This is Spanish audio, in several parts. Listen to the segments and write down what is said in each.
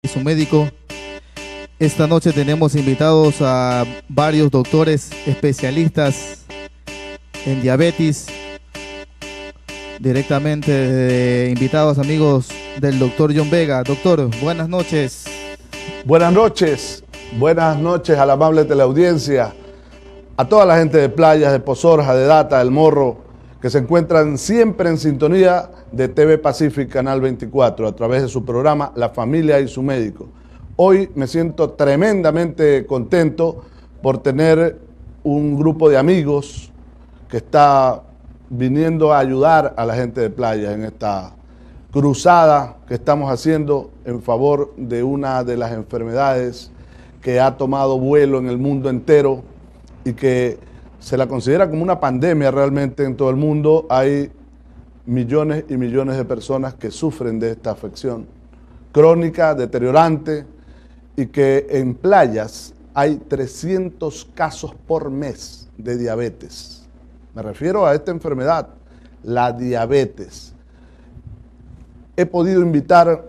Y su médico. Esta noche tenemos invitados a varios doctores especialistas en diabetes, directamente invitados amigos del doctor John Vega. Doctor, buenas noches. Buenas noches a la amable teleaudiencia, a toda la gente de Playas, de Pozorja, de Data, del Morro, que se encuentran siempre en sintonía de TV Pacific Canal 24 a través de su programa La Familia y su Médico. Hoy me siento tremendamente contento por tener un grupo de amigos que está viniendo a ayudar a la gente de Playas en esta cruzada que estamos haciendo en favor de una de las enfermedades que ha tomado vuelo en el mundo entero y que se la considera como una pandemia realmente en todo el mundo. Hay millones y millones de personas que sufren de esta afección crónica, deteriorante, y que en Playas hay 300 casos por mes de diabetes. Me refiero a esta enfermedad, la diabetes. He podido invitar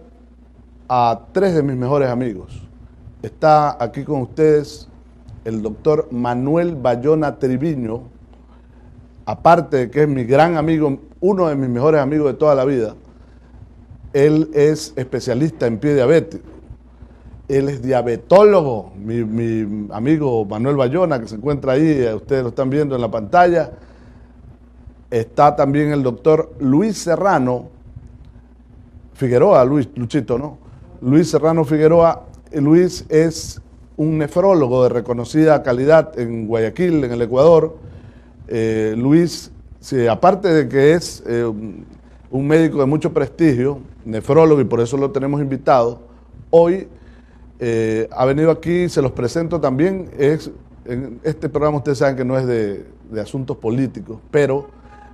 a 3 de mis mejores amigos. Está aquí con ustedes el doctor Manuel Bayona Triviño, aparte de que es mi gran amigo, uno de mis mejores amigos de toda la vida. Él es especialista en pie diabético. Él es diabetólogo, mi amigo Manuel Bayona, que se encuentra ahí, ustedes lo están viendo en la pantalla. Está también el doctor Luis Serrano Figueroa, Luchito, ¿no? Luis Serrano Figueroa. Luis es un nefrólogo de reconocida calidad en Guayaquil, en el Ecuador. Luis, sí, aparte de que es un médico de mucho prestigio, nefrólogo, y por eso lo tenemos invitado, hoy ha venido aquí, se los presento también. En este programa ustedes saben que no es de asuntos políticos, pero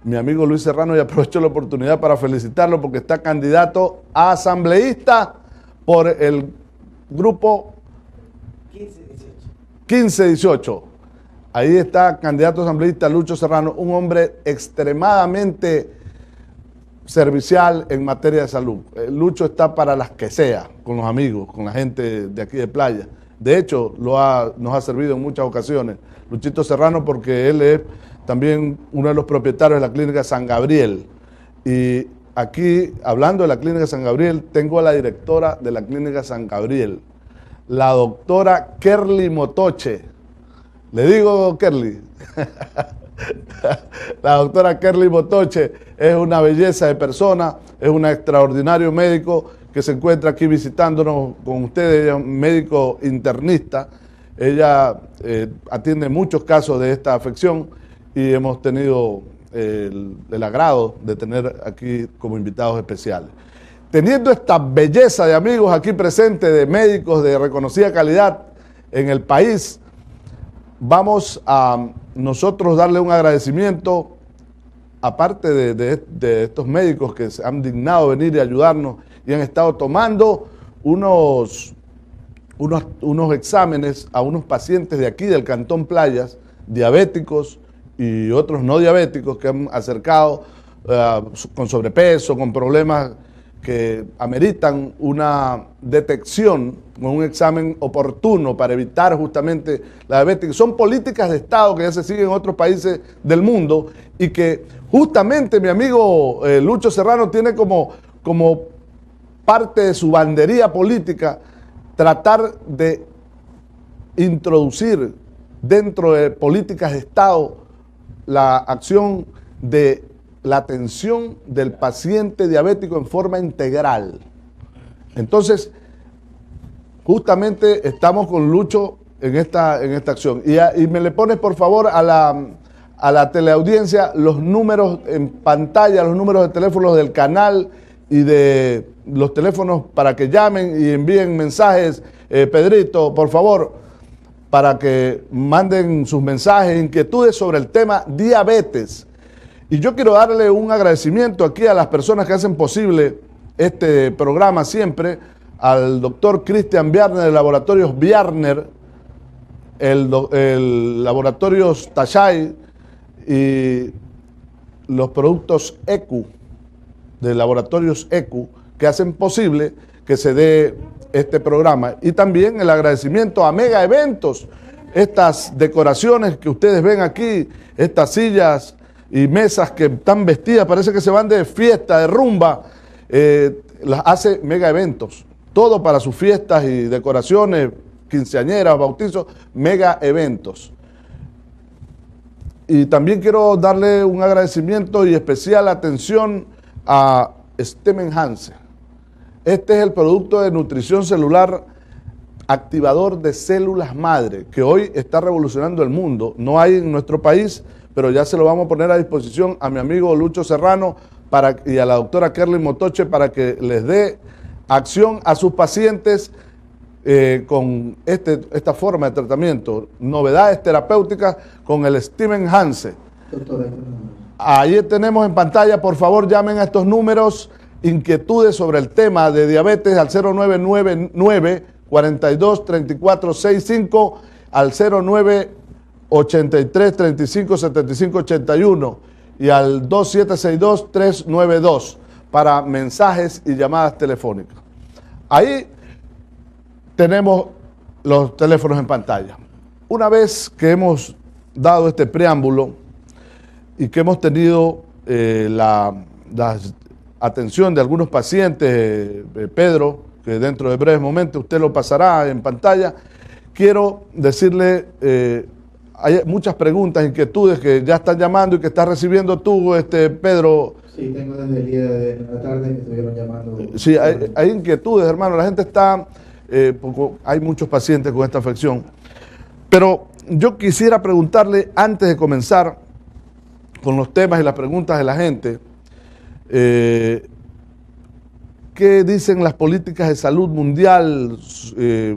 mi amigo Luis Serrano, y aprovecho la oportunidad para felicitarlo porque está candidato a asambleísta por el grupo 15-18. Ahí está candidato asambleísta Lucho Serrano, un hombre extremadamente servicial en materia de salud. Lucho está para las que sea, con los amigos, con la gente de aquí de Playa. De hecho, nos ha servido en muchas ocasiones. Luchito Serrano, porque él es también uno de los propietarios de la Clínica San Gabriel. Y aquí, hablando de la Clínica San Gabriel, tengo a la directora de la Clínica San Gabriel, la doctora Kerly Motoche. Le digo Kerly. La doctora Kerly Motoche es una belleza de persona, es un extraordinario médico que se encuentra aquí visitándonos con ustedes. Ella es un médico internista. Ella atiende muchos casos de esta afección y hemos tenido el agrado de tener aquí como invitados especiales. Teniendo esta belleza de amigos aquí presentes, de médicos de reconocida calidad en el país, vamos a nosotros darle un agradecimiento, aparte de estos médicos que se han dignado venir y ayudarnos y han estado tomando unos exámenes a unos pacientes de aquí del Cantón Playas, diabéticos y otros no diabéticos, que han acercado con sobrepeso, con problemas que ameritan una detección con un examen oportuno para evitar justamente la diabetes. Son políticas de Estado que ya se siguen en otros países del mundo y que justamente mi amigo Lucho Serrano tiene como parte de su bandería política tratar de introducir dentro de políticas de Estado la acción de la atención del paciente diabético en forma integral. Entonces, justamente estamos con Lucho en esta acción. Y me le pones, por favor, a la teleaudiencia los números en pantalla, los números de teléfonos del canal y de los teléfonos para que llamen y envíen mensajes. Pedrito, por favor, para que manden sus mensajes, inquietudes sobre el tema diabetes. Y yo quiero darle un agradecimiento aquí a las personas que hacen posible este programa siempre, al doctor Cristian Bjarner de Laboratorios Bjarner, el Laboratorios Tachay y los productos ECU, de Laboratorios ECU, que hacen posible que se dé este programa. Y también el agradecimiento a Mega Eventos, estas decoraciones que ustedes ven aquí, estas sillas y mesas que están vestidas, parece que se van de fiesta, de rumba, las hace Mega Eventos. Todo para sus fiestas y decoraciones, quinceañeras, bautizos, Mega Eventos. Y también quiero darle un agradecimiento y especial atención a Stem Enhance. Este es el producto de nutrición celular activador de células madre, que hoy está revolucionando el mundo. No hay en nuestro país, pero ya se lo vamos a poner a disposición a mi amigo Lucho Serrano y a la doctora Kerlin Motoche para que les dé acción a sus pacientes con esta forma de tratamiento. Novedades terapéuticas con el Stem Enhance. Ahí tenemos en pantalla, por favor llamen a estos números, inquietudes sobre el tema de diabetes al 0999-423465, al 0983-357581 y al 2762-392 para mensajes y llamadas telefónicas. Ahí tenemos los teléfonos en pantalla. Una vez que hemos dado este preámbulo y que hemos tenido la atención de algunos pacientes, Pedro, que dentro de breves momentos usted lo pasará en pantalla, quiero decirle, hay muchas preguntas, inquietudes que ya están llamando y que estás recibiendo tú, Pedro. Sí, tengo desde el día de la tarde que estuvieron llamando. Sí, hay inquietudes, hermano, la gente está, hay muchos pacientes con esta afección, pero yo quisiera preguntarle, antes de comenzar con los temas y las preguntas de la gente, ¿qué dicen las políticas de salud mundial,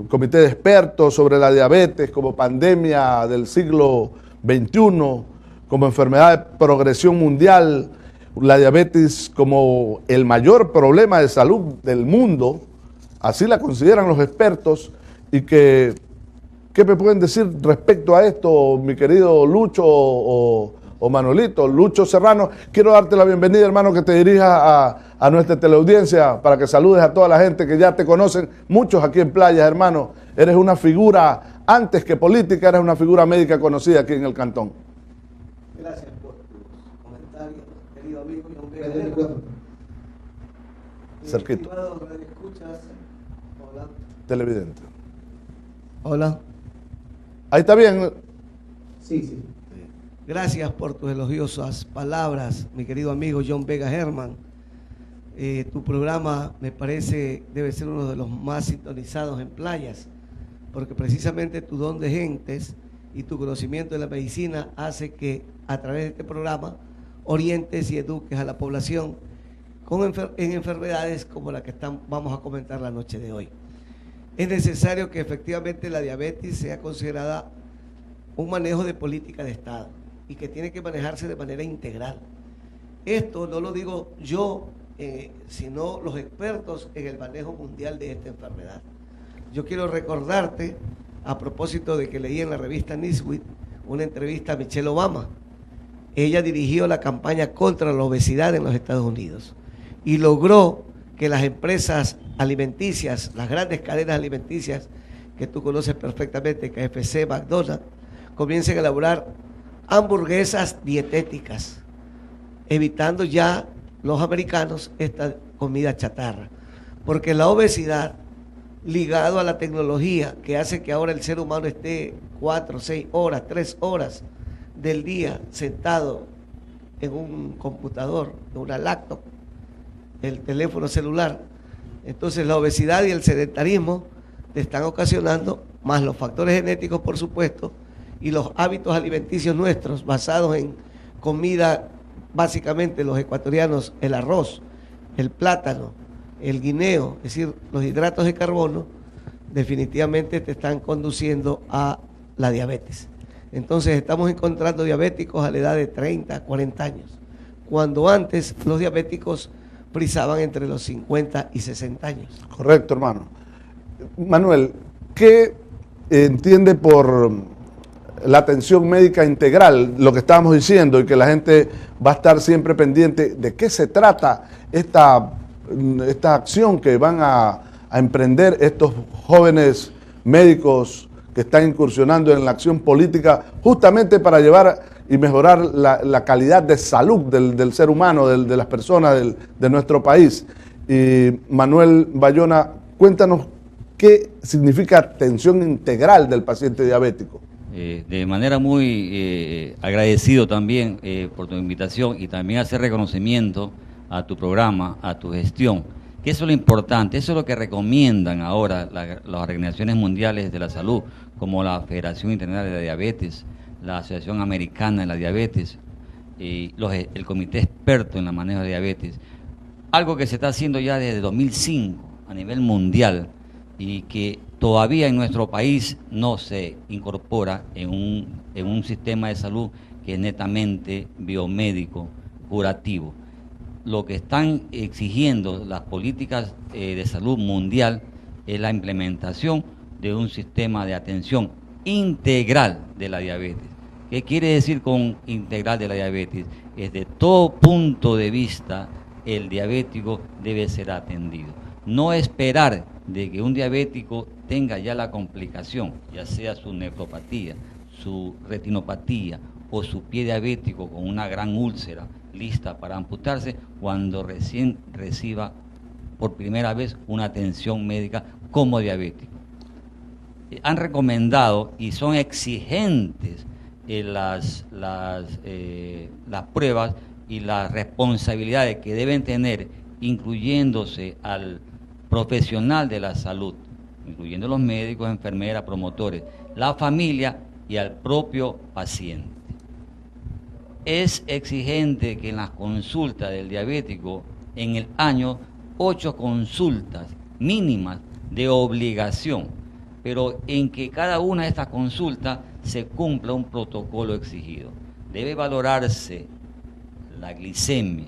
comité de expertos sobre la diabetes como pandemia del siglo XXI, como enfermedad de progresión mundial, la diabetes como el mayor problema de salud del mundo? Así la consideran los expertos. Y ¿qué me pueden decir respecto a esto, mi querido Lucho o Manuelito? Lucho Serrano, quiero darte la bienvenida, hermano, que te dirijas a nuestra teleaudiencia para que saludes a toda la gente que ya te conocen, muchos aquí en Playas, hermano. Eres una figura, antes que política, eres una figura médica conocida aquí en el cantón. Gracias por tus comentarios, querido amigo. Cerquito. Escuchas. Hola. Televidente. Hola. Ahí está bien. Sí. Gracias por tus elogiosas palabras, mi querido amigo John Vega Herman. Tu programa me parece debe ser uno de los más sintonizados en Playas, porque precisamente tu don de gentes y tu conocimiento de la medicina hace que a través de este programa orientes y eduques a la población en enfermedades como la que vamos a comentar la noche de hoy. Es necesario que efectivamente la diabetes sea considerada un manejo de política de Estado y que tiene que manejarse de manera integral. Esto no lo digo yo, sino los expertos en el manejo mundial de esta enfermedad. Yo quiero recordarte, a propósito de que leí en la revista Newsweek una entrevista a Michelle Obama. Ella dirigió la campaña contra la obesidad en los Estados Unidos y logró que las empresas alimenticias, las grandes cadenas alimenticias que tú conoces perfectamente, KFC, McDonald's, comiencen a elaborar hamburguesas dietéticas, evitando ya los americanos esta comida chatarra. Porque la obesidad, ligado a la tecnología que hace que ahora el ser humano esté 4, 6 horas, 3 horas del día sentado en un computador, en una laptop, el teléfono celular, entonces la obesidad y el sedentarismo te están ocasionando, más los factores genéticos, por supuesto, y los hábitos alimenticios nuestros basados en comida, básicamente los ecuatorianos, el arroz, el plátano, el guineo, es decir, los hidratos de carbono, definitivamente te están conduciendo a la diabetes. Entonces estamos encontrando diabéticos a la edad de 30, 40 años, cuando antes los diabéticos frisaban entre los 50 y 60 años. Correcto, hermano. Manuel, ¿qué entiende por la atención médica integral, lo que estábamos diciendo, y que la gente va a estar siempre pendiente de qué se trata esta acción que van a a emprender estos jóvenes médicos que están incursionando en la acción política justamente para llevar y mejorar la calidad de salud del ser humano, de las personas de nuestro país. Y Manuel Bayona, cuéntanos qué significa atención integral del paciente diabético. De manera muy agradecido también por tu invitación y también hacer reconocimiento a tu programa, a tu gestión, que eso es lo importante, eso es lo que recomiendan ahora las organizaciones mundiales de la salud, como la Federación Internacional de la Diabetes, la Asociación Americana de la Diabetes, el Comité Experto en la Manejo de Diabetes, algo que se está haciendo ya desde 2005 a nivel mundial y que todavía en nuestro país no se incorpora en un sistema de salud que es netamente biomédico, curativo. Lo que están exigiendo las políticas de salud mundial es la implementación de un sistema de atención integral de la diabetes. ¿Qué quiere decir con integral de la diabetes? Desde todo punto de vista, el diabético debe ser atendido. No esperar de que un diabético tenga ya la complicación, ya sea su nefropatía, su retinopatía o su pie diabético con una gran úlcera lista para amputarse, cuando recién reciba por primera vez una atención médica como diabético. Han recomendado y son exigentes las pruebas y las responsabilidades que deben tener, incluyéndose al profesional de la salud, incluyendo los médicos, enfermeras, promotores, la familia y al propio paciente. Es exigente que en las consultas del diabético, en el año, 8 consultas mínimas de obligación, pero en que cada una de estas consultas se cumpla un protocolo exigido. Debe valorarse la glicemia,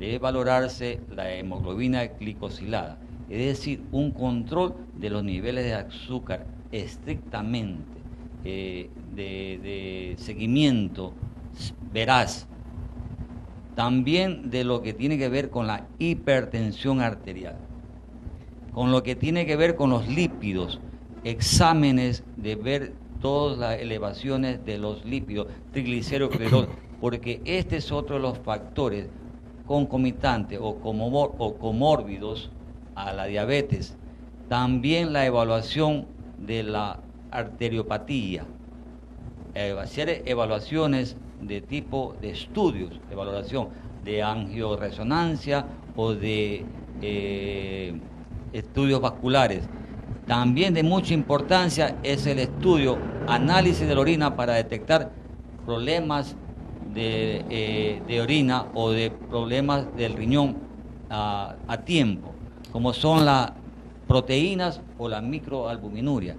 debe valorarse la hemoglobina glicosilada, es decir, un control de los niveles de azúcar estrictamente, de seguimiento veraz. También de lo que tiene que ver con la hipertensión arterial, con lo que tiene que ver con los lípidos, exámenes de ver todas las elevaciones de los lípidos, triglicéridos, porque este es otro de los factores concomitantes o comórbidos a la diabetes. También la evaluación de la arteriopatía, hacer evaluaciones de tipo de estudios, de valoración de angioresonancia o de estudios vasculares. También de mucha importancia es el estudio, análisis de la orina para detectar problemas de orina o de problemas del riñón a tiempo, como son las proteínas o la microalbuminuria.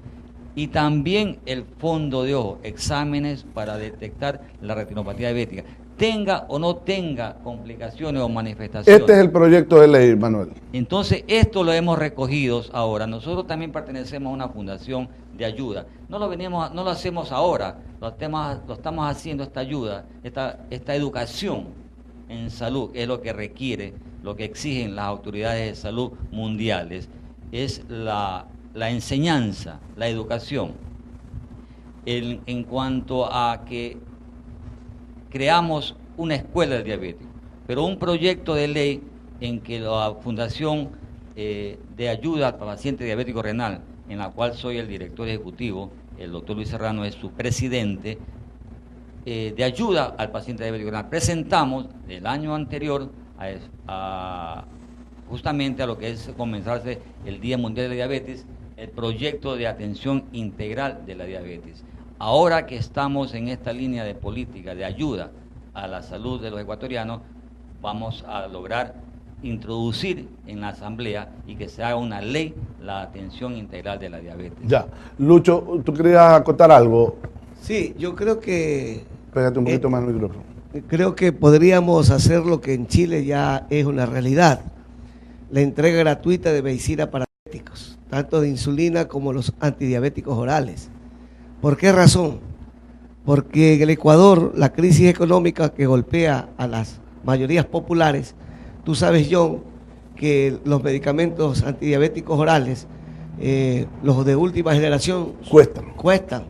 Y también el fondo de ojo, exámenes para detectar la retinopatía diabética, tenga o no tenga complicaciones o manifestaciones. Este es el proyecto de ley, Manuel. Entonces, esto lo hemos recogido ahora. Nosotros también pertenecemos a una fundación de ayuda. No lo hacemos ahora, lo estamos haciendo esta ayuda, esta educación en salud, es lo que requiere, lo que exigen las autoridades de salud mundiales, es la enseñanza, la educación, en cuanto a que creamos una escuela del diabético, pero un proyecto de ley en que la Fundación de Ayuda al Paciente Diabético Renal, en la cual soy el director ejecutivo, el doctor Luis Serrano es su presidente, de ayuda al paciente diabético renal. Presentamos el año anterior justamente a lo que es comenzarse el Día Mundial de la Diabetes, el proyecto de atención integral de la diabetes. Ahora que estamos en esta línea de política de ayuda a la salud de los ecuatorianos, vamos a lograr introducir en la Asamblea y que se haga una ley la atención integral de la diabetes. Ya. Lucho, ¿tú querías acotar algo? Sí, yo creo que... Pégate un poquito más el micrófono. Creo que podríamos hacer lo que en Chile ya es una realidad, la entrega gratuita de medicina para diabéticos, tanto de insulina como los antidiabéticos orales. ¿Por qué razón? Porque en el Ecuador la crisis económica que golpea a las mayorías populares, tú sabes, John, que los medicamentos antidiabéticos orales, los de última generación, cuestan.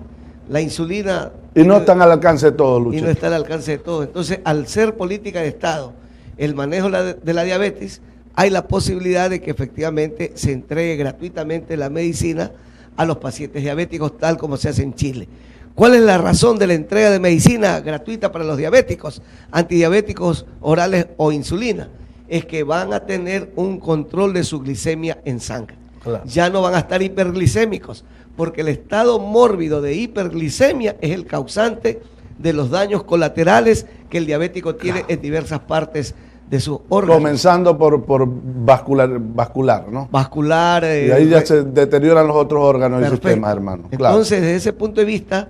La insulina... Y no están al alcance de todos, Lucho. Y no está al alcance de todos. Entonces, al ser política de Estado el manejo de la diabetes, hay la posibilidad de que efectivamente se entregue gratuitamente la medicina a los pacientes diabéticos, tal como se hace en Chile. ¿Cuál es la razón de la entrega de medicina gratuita para los diabéticos, antidiabéticos orales o insulina? Es que van a tener un control de su glicemia en sangre. Claro. Ya no van a estar hiperglicémicos, porque el estado mórbido de hiperglicemia es el causante de los daños colaterales que el diabético tiene en diversas partes de sus órganos. Comenzando por vascular, ¿no? Vascular. Y ahí ya se deterioran los otros órganos y sistemas, hermano. Claro. Entonces, desde ese punto de vista,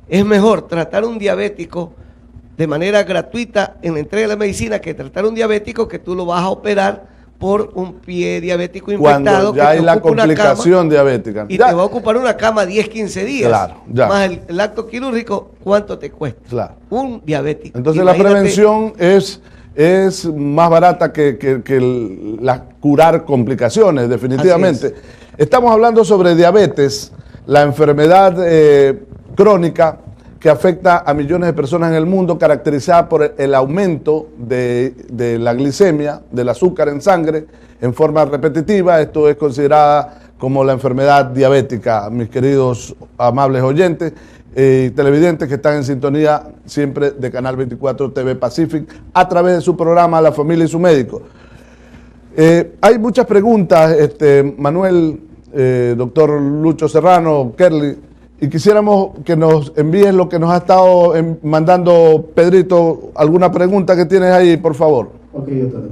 es mejor tratar a un diabético de manera gratuita en la entrega de la medicina que tratar a un diabético que tú lo vas a operar por un pie diabético infectado. Cuando ya hay la complicación diabética. Y te va a ocupar una cama 10, 15 días. Claro, ya. Más el acto quirúrgico, ¿cuánto te cuesta? Claro. Un diabético. Entonces imagínate, la prevención es más barata que curar complicaciones, definitivamente. Estamos hablando sobre diabetes, la enfermedad crónica que afecta a millones de personas en el mundo, caracterizada por el aumento de la glicemia, del azúcar en sangre, en forma repetitiva. Esto es considerada como la enfermedad diabética, mis queridos amables oyentes y televidentes que están en sintonía siempre de Canal 24 TV Pacific, a través de su programa La Familia y su Médico. Hay muchas preguntas, Manuel, doctor Lucho Serrano, Kerly, y quisiéramos que nos envíes lo que nos ha estado mandando Pedrito, alguna pregunta que tienes ahí, por favor. Ok, doctor.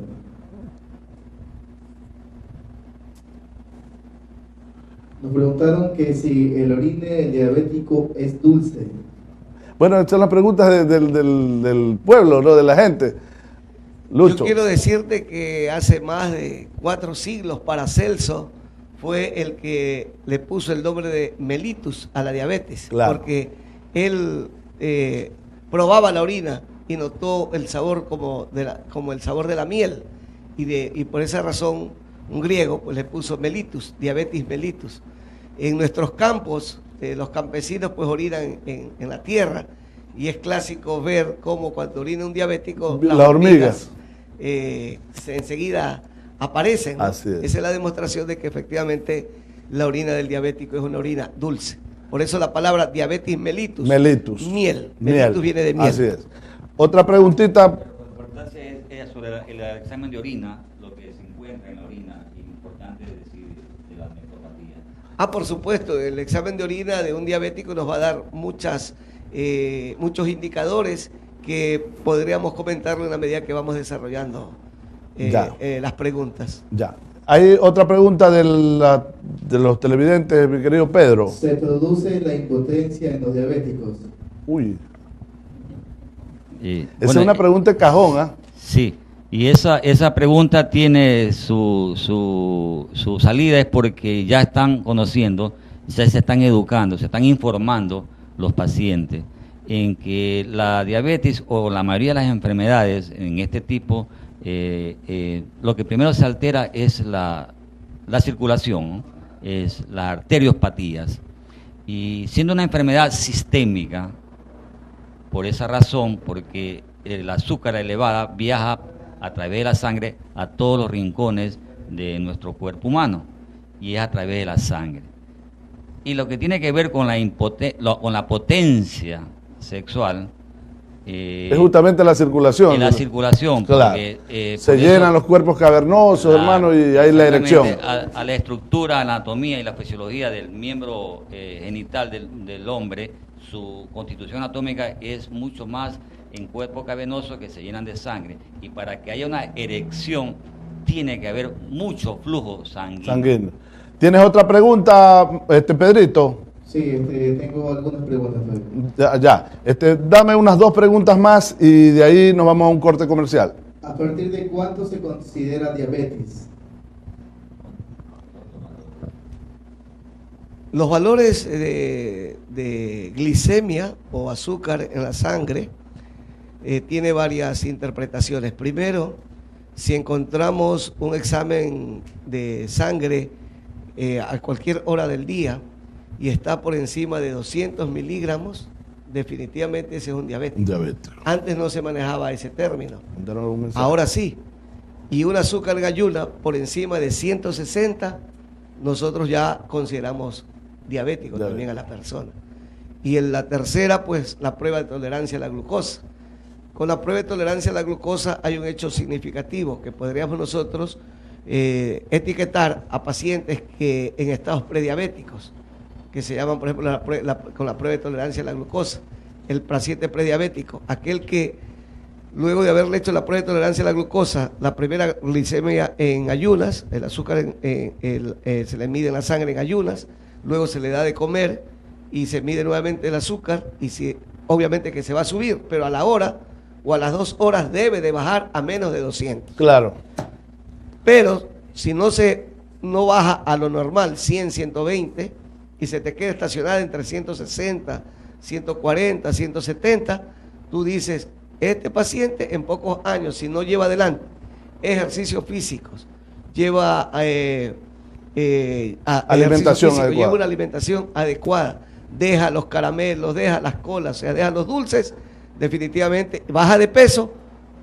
Nos preguntaron que si el orine del diabético es dulce. Bueno, estas son las preguntas del pueblo, ¿no? De la gente. Lucho. Yo quiero decirte que hace más de 4 siglos Paracelso fue el que le puso el nombre de mellitus a la diabetes, claro, porque él probaba la orina y notó el sabor como el sabor de la miel, y por esa razón un griego pues le puso mellitus, diabetes mellitus. En nuestros campos los campesinos pues orinan en la tierra, y es clásico ver cómo cuando orina un diabético las hormigas enseguida aparecen, ¿no? Esa es la demostración de que efectivamente la orina del diabético es una orina dulce. Por eso la palabra diabetes mellitus. Mellitus. Miel. Mellitus viene de miel. Así es. Otra preguntita. Lo importante es sobre el examen de orina, lo que se encuentra en la orina, y importante decir de la nefropatía. Por supuesto, el examen de orina de un diabético nos va a dar muchos indicadores que podríamos comentarlo en la medida que vamos desarrollando las preguntas. Ya. Hay otra pregunta de los televidentes, mi querido Pedro. ¿Se produce la impotencia en los diabéticos? Uy. Esa es una pregunta de cajón, ¿ah? Sí, y esa pregunta tiene su salida, es porque ya están conociendo, ya se están educando, se están informando los pacientes en que la diabetes o la mayoría de las enfermedades en este tipo, lo que primero se altera es la circulación, ¿no? Es las arteriopatías, y siendo una enfermedad sistémica, por esa razón, porque el azúcar elevada viaja a través de la sangre a todos los rincones de nuestro cuerpo humano, y es a través de la sangre. Y lo que tiene que ver con la potencia sexual, es justamente la circulación. La circulación, claro. Porque, se llenan los cuerpos cavernosos, hermano, y hay la erección. A la estructura, anatomía y la fisiología del miembro genital del hombre, su constitución anatómica es mucho más en cuerpos cavernosos que se llenan de sangre. Y para que haya una erección, tiene que haber mucho flujo sanguíneo. ¿Tienes otra pregunta, Pedrito? Sí, tengo algunas preguntas. Ya. Dame unas 2 preguntas más y de ahí nos vamos a un corte comercial. ¿A partir de cuánto se considera diabetes? Los valores de glicemia o azúcar en la sangre tiene varias interpretaciones. Primero, Si encontramos un examen de sangre a cualquier hora del día y está por encima de 200 miligramos, definitivamente ese es un diabético. Un diabético. Antes no se manejaba ese término. ¿Mandaron algún mensaje? Ahora sí. Y un azúcar en ayuna por encima de 160, nosotros ya consideramos diabético también a la persona. Y en la tercera, pues, la prueba de tolerancia a la glucosa. Con la prueba de tolerancia a la glucosa hay un hecho significativo que podríamos nosotros etiquetar a pacientes que en estados prediabéticos, que se llaman, por ejemplo, con la prueba de tolerancia a la glucosa, el paciente prediabético, aquel que luego de haberle hecho la prueba de tolerancia a la glucosa, la primera glicemia en ayunas, el azúcar se le mide en la sangre en ayunas, luego se le da de comer y se mide nuevamente el azúcar y obviamente que se va a subir, pero a la hora o a las 2 horas debe de bajar a menos de 200. Claro. Pero si no baja a lo normal, 100, 120, y se te queda estacionada entre 160, 140, 170, tú dices, este paciente en pocos años, si no lleva adelante ejercicios físicos, lleva alimentación adecuada, lleva una alimentación adecuada, deja los caramelos, deja las colas, o sea, deja los dulces, definitivamente baja de peso,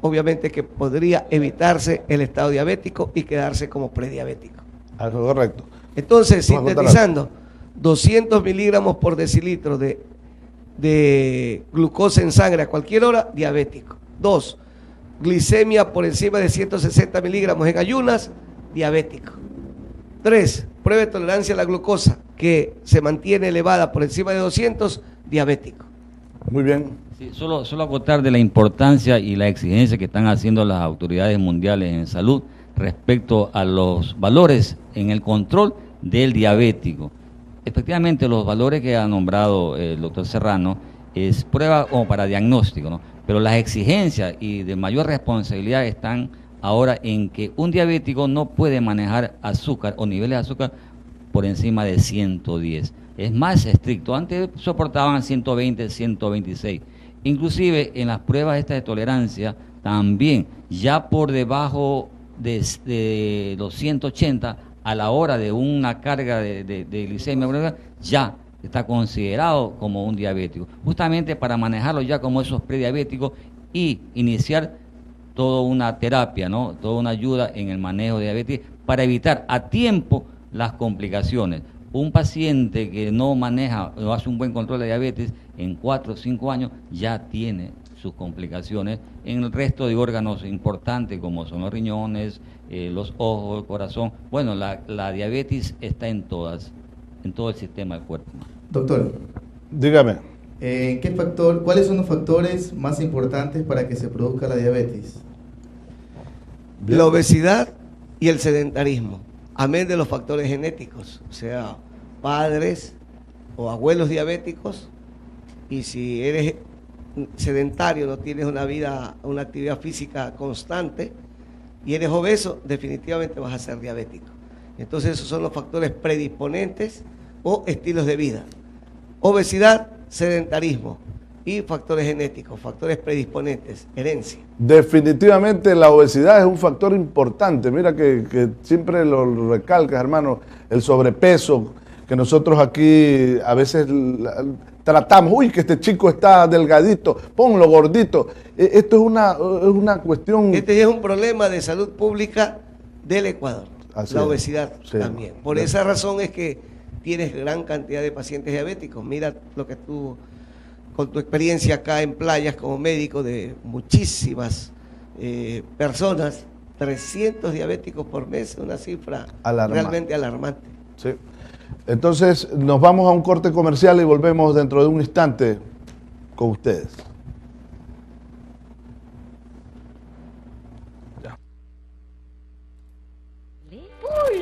obviamente que podría evitarse el estado diabético y quedarse como prediabético. Correcto. Entonces, sintetizando, 200 miligramos por decilitro de glucosa en sangre a cualquier hora, diabético. 2, glicemia por encima de 160 miligramos en ayunas, diabético. 3, prueba de tolerancia a la glucosa que se mantiene elevada por encima de 200, diabético. Muy bien. Sí, solo acotar de la importancia y la exigencia que están haciendo las autoridades mundiales en salud respecto a los valores en el control del diabético. Efectivamente, los valores que ha nombrado el doctor Serrano es prueba como para diagnóstico, ¿no? Pero las exigencias y de mayor responsabilidad están ahora en que un diabético no puede manejar azúcar o niveles de azúcar por encima de 110. Es más estricto. Antes soportaban 120, 126. Inclusive en las pruebas estas de tolerancia también ya por debajo de los 180 a la hora de una carga de glicemia ya está considerado como un diabético, justamente para manejarlo ya como esos prediabéticos y iniciar toda una terapia, ¿no? Toda una ayuda en el manejo de diabetes para evitar a tiempo las complicaciones. Un paciente que no maneja o hace un buen control de diabetes, en 4 o 5 años ya tiene sus complicaciones en el resto de órganos importantes como son los riñones, los ojos, el corazón. Bueno, la diabetes está en todo el sistema del cuerpo. Doctor, dígame. ¿Cuáles son los factores más importantes para que se produzca la diabetes? Bien. La obesidad y el sedentarismo, amén de los factores genéticos, o sea, padres o abuelos diabéticos, y si eres sedentario, no tienes una actividad física constante y eres obeso, definitivamente vas a ser diabético. Entonces esos son los factores predisponentes o estilos de vida: obesidad, sedentarismo y factores genéticos, factores predisponentes, herencia. Definitivamente la obesidad es un factor importante. Mira que siempre lo recalcas, hermano, el sobrepeso, que nosotros aquí a veces tratamos, uy, que este chico está delgadito, ponlo gordito. Esto es una cuestión... Este es un problema de salud pública del Ecuador, Así la es. obesidad Sí. también. Por esa razón es que tienes gran cantidad de pacientes diabéticos. Mira lo que tú, con tu experiencia acá en Playas como médico de muchísimas personas, 300 diabéticos por mes, una cifra realmente alarmante. Sí. Entonces nos vamos a un corte comercial y volvemos dentro de un instante con ustedes.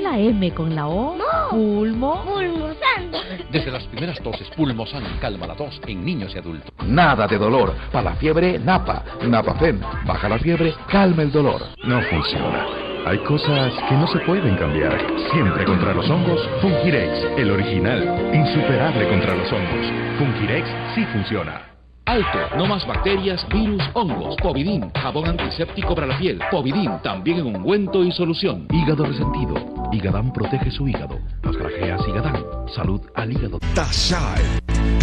La M con la O. No. Pulmo. Pulmosan. Desde las primeras toses, Pulmosan calma la tos en niños y adultos. Nada de dolor. Para la fiebre, Napa. Napafem. Baja la fiebre, calma el dolor. No funciona. Hay cosas que no se pueden cambiar. Siempre contra los hongos, Fungirex, el original, insuperable contra los hongos. Fungirex sí funciona. Alto, no más bacterias, virus, hongos. Povidin, jabón antiséptico para la piel. Povidin, también en ungüento y solución. Hígado resentido. Higadán protege su hígado. Las grajeas Higadán. Salud al hígado. Tashai,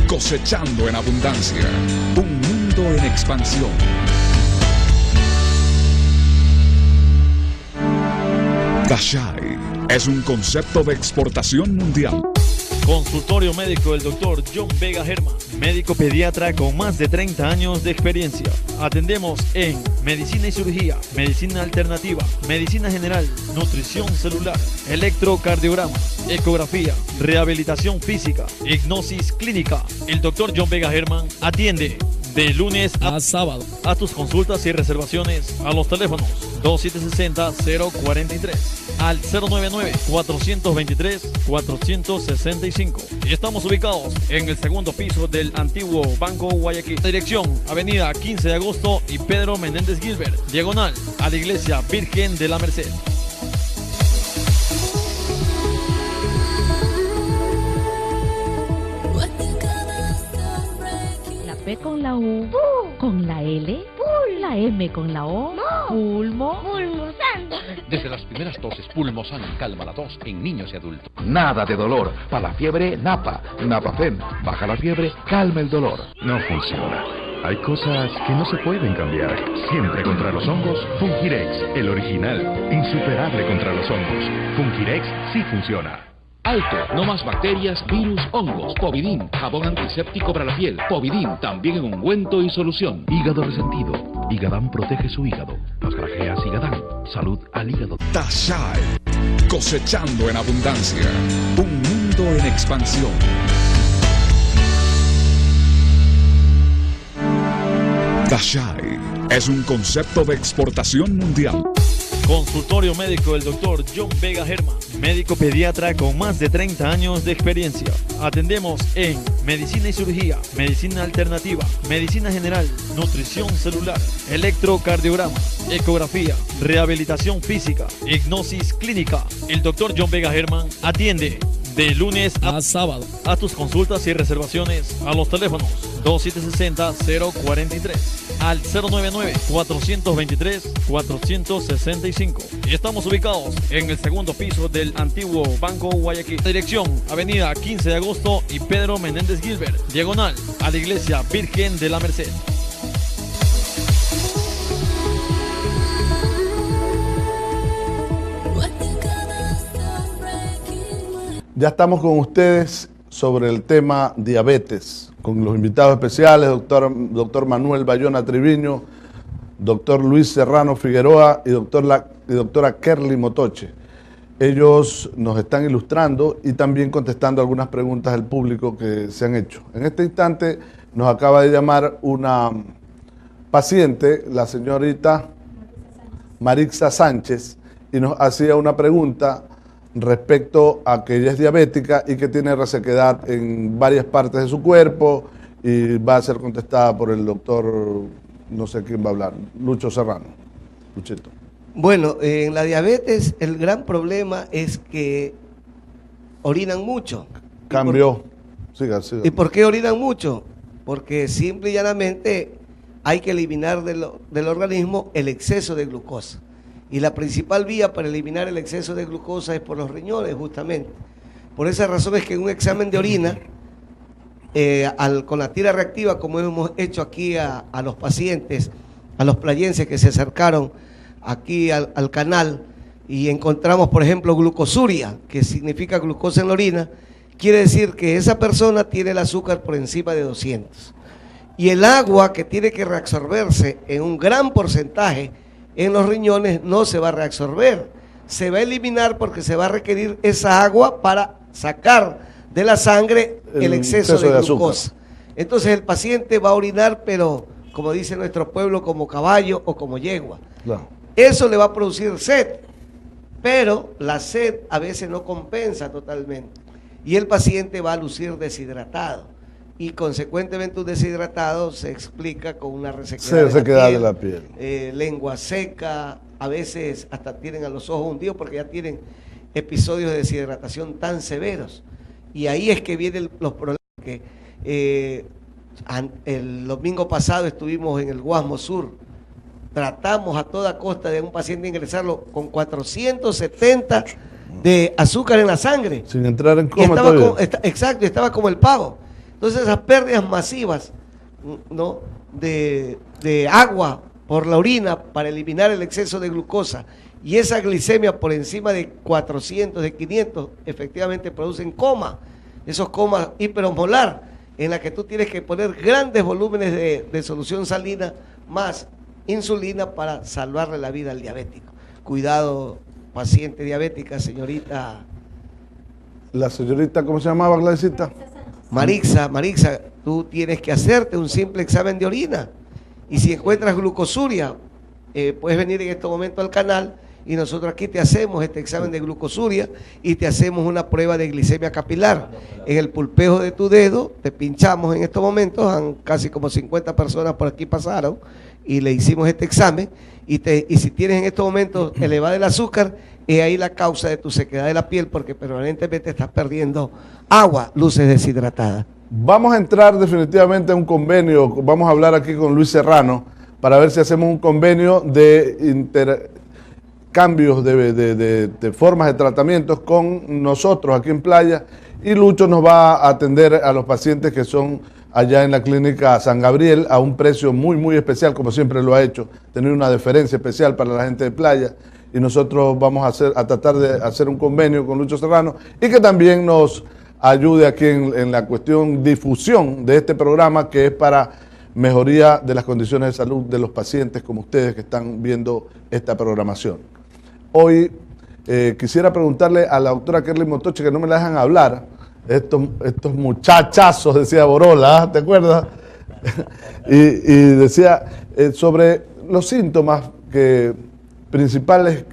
cosechando en abundancia. Un mundo en expansión. Tashai es un concepto de exportación mundial. Consultorio médico del Dr. John Vega Herman, médico pediatra con más de 30 años de experiencia. Atendemos en medicina y cirugía, medicina alternativa, medicina general, nutrición celular, electrocardiograma, ecografía, rehabilitación física, hipnosis clínica. El Dr. John Vega Herman atiende de lunes a sábado. A tus consultas y reservaciones a los teléfonos 2760-043 al 099-423-465. Y estamos ubicados en el segundo piso del antiguo Banco Guayaquil. Dirección: Avenida 15 de Agosto y Pedro Menéndez Gilbert, diagonal a la Iglesia Virgen de la Merced. La P con la U, con la L, la M con la O, pulmo, pulmosanto. Desde las primeras toses, Pulmosan calma la tos en niños y adultos. Nada de dolor. Para la fiebre, Napa. Napafen. Baja la fiebre, calma el dolor. No funciona. Hay cosas que no se pueden cambiar. Siempre contra los hongos, Fungirex, el original. Insuperable contra los hongos. Fungirex sí funciona. Alto, no más bacterias, virus, hongos. Povidin, jabón antiséptico para la piel. Povidin, también en ungüento y solución. Hígado resentido. Higadán protege su hígado. Las grajeas Higadán. Salud al hígado. Tashai, cosechando en abundancia. Un mundo en expansión. Tashai es un concepto de exportación mundial. Consultorio médico del Dr. John Vega Herman, médico pediatra con más de 30 años de experiencia. Atendemos en medicina y cirugía, medicina alternativa, medicina general, nutrición celular, electrocardiograma, ecografía, rehabilitación física, hipnosis clínica. El Dr. John Vega Herman atiende de lunes a sábado. A tus consultas y reservaciones a los teléfonos 2760-043 al 099-423-465. Y estamos ubicados en el segundo piso del antiguo Banco Guayaquil. Dirección: Avenida 15 de Agosto y Pedro Menéndez Gilbert, diagonal a la Iglesia Virgen de la Merced. Ya estamos con ustedes sobre el tema diabetes, con los invitados especiales, doctor Manuel Bayona Triviño, doctor Luis Serrano Figueroa y doctora Kerly Motoche. Ellos nos están ilustrando y también contestando algunas preguntas del público que se han hecho. En este instante nos acaba de llamar una paciente, la señorita Marixa Sánchez, y nos hacía una pregunta respecto a que ella es diabética y que tiene resequedad en varias partes de su cuerpo, y va a ser contestada por el doctor, no sé quién va a hablar, Lucho Serrano. Luchito. Bueno, en la diabetes el gran problema es que orinan mucho. Cambió. Siga. ¿Y por qué orinan mucho? Porque simple y llanamente hay que eliminar del organismo el exceso de glucosa. Y la principal vía para eliminar el exceso de glucosa es por los riñones, justamente. Por esa razón es que en un examen de orina, con la tira reactiva, como hemos hecho aquí a los pacientes, a los playenses que se acercaron aquí al canal, y encontramos, por ejemplo, glucosuria, que significa glucosa en la orina, quiere decir que esa persona tiene el azúcar por encima de 200. Y el agua que tiene que reabsorberse en un gran porcentaje en los riñones no se va a reabsorber, se va a eliminar porque se va a requerir esa agua para sacar de la sangre el exceso de glucosa. Entonces el paciente va a orinar, pero como dice nuestro pueblo, como caballo o como yegua. Claro. Eso le va a producir sed, pero la sed a veces no compensa totalmente y el paciente va a lucir deshidratado. Y consecuentemente un deshidratado se explica con una resequedad de la piel, lengua seca, a veces hasta tienen a los ojos hundidos porque ya tienen episodios de deshidratación tan severos. Y ahí es que vienen los problemas, que El domingo pasado estuvimos en el Guasmo Sur. Tratamos a toda costa de un paciente ingresarlo con 470 de azúcar en la sangre. Sin entrar en coma todavía. Exacto, estaba como el pavo. Entonces esas pérdidas masivas, ¿no?, de agua por la orina para eliminar el exceso de glucosa y esa glicemia por encima de 400, de 500, efectivamente producen coma. Esos comas hiperosmolar, en la que tú tienes que poner grandes volúmenes de solución salina más insulina para salvarle la vida al diabético. Cuidado, paciente diabética, señorita. La señorita, ¿cómo se llamaba, Gladysita? Marixa, tú tienes que hacerte un simple examen de orina. Y si encuentras glucosuria, puedes venir en este momento al canal y nosotros aquí te hacemos este examen de glucosuria y te hacemos una prueba de glicemia capilar. En el pulpejo de tu dedo, te pinchamos en estos momentos, casi como 50 personas por aquí pasaron y le hicimos este examen. Y si tienes en estos momentos elevado el azúcar, es ahí la causa de tu sequedad de la piel, porque permanentemente estás perdiendo agua, luces deshidratadas. Vamos a entrar definitivamente a un convenio, vamos a hablar aquí con Luis Serrano, para ver si hacemos un convenio de cambios de formas de tratamientos con nosotros aquí en Playa, y Lucho nos va a atender a los pacientes que son allá en la clínica San Gabriel a un precio muy especial, como siempre lo ha hecho, tener una deferencia especial para la gente de Playa, y nosotros vamos a tratar de hacer un convenio con Lucho Serrano y que también nos ayude aquí en la cuestión difusión de este programa, que es para mejoría de las condiciones de salud de los pacientes como ustedes que están viendo esta programación. Hoy quisiera preguntarle a la doctora Kerly Motoche, que no me la dejan hablar, estos muchachazos, decía Borola, ¿te acuerdas? y decía sobre los síntomas principales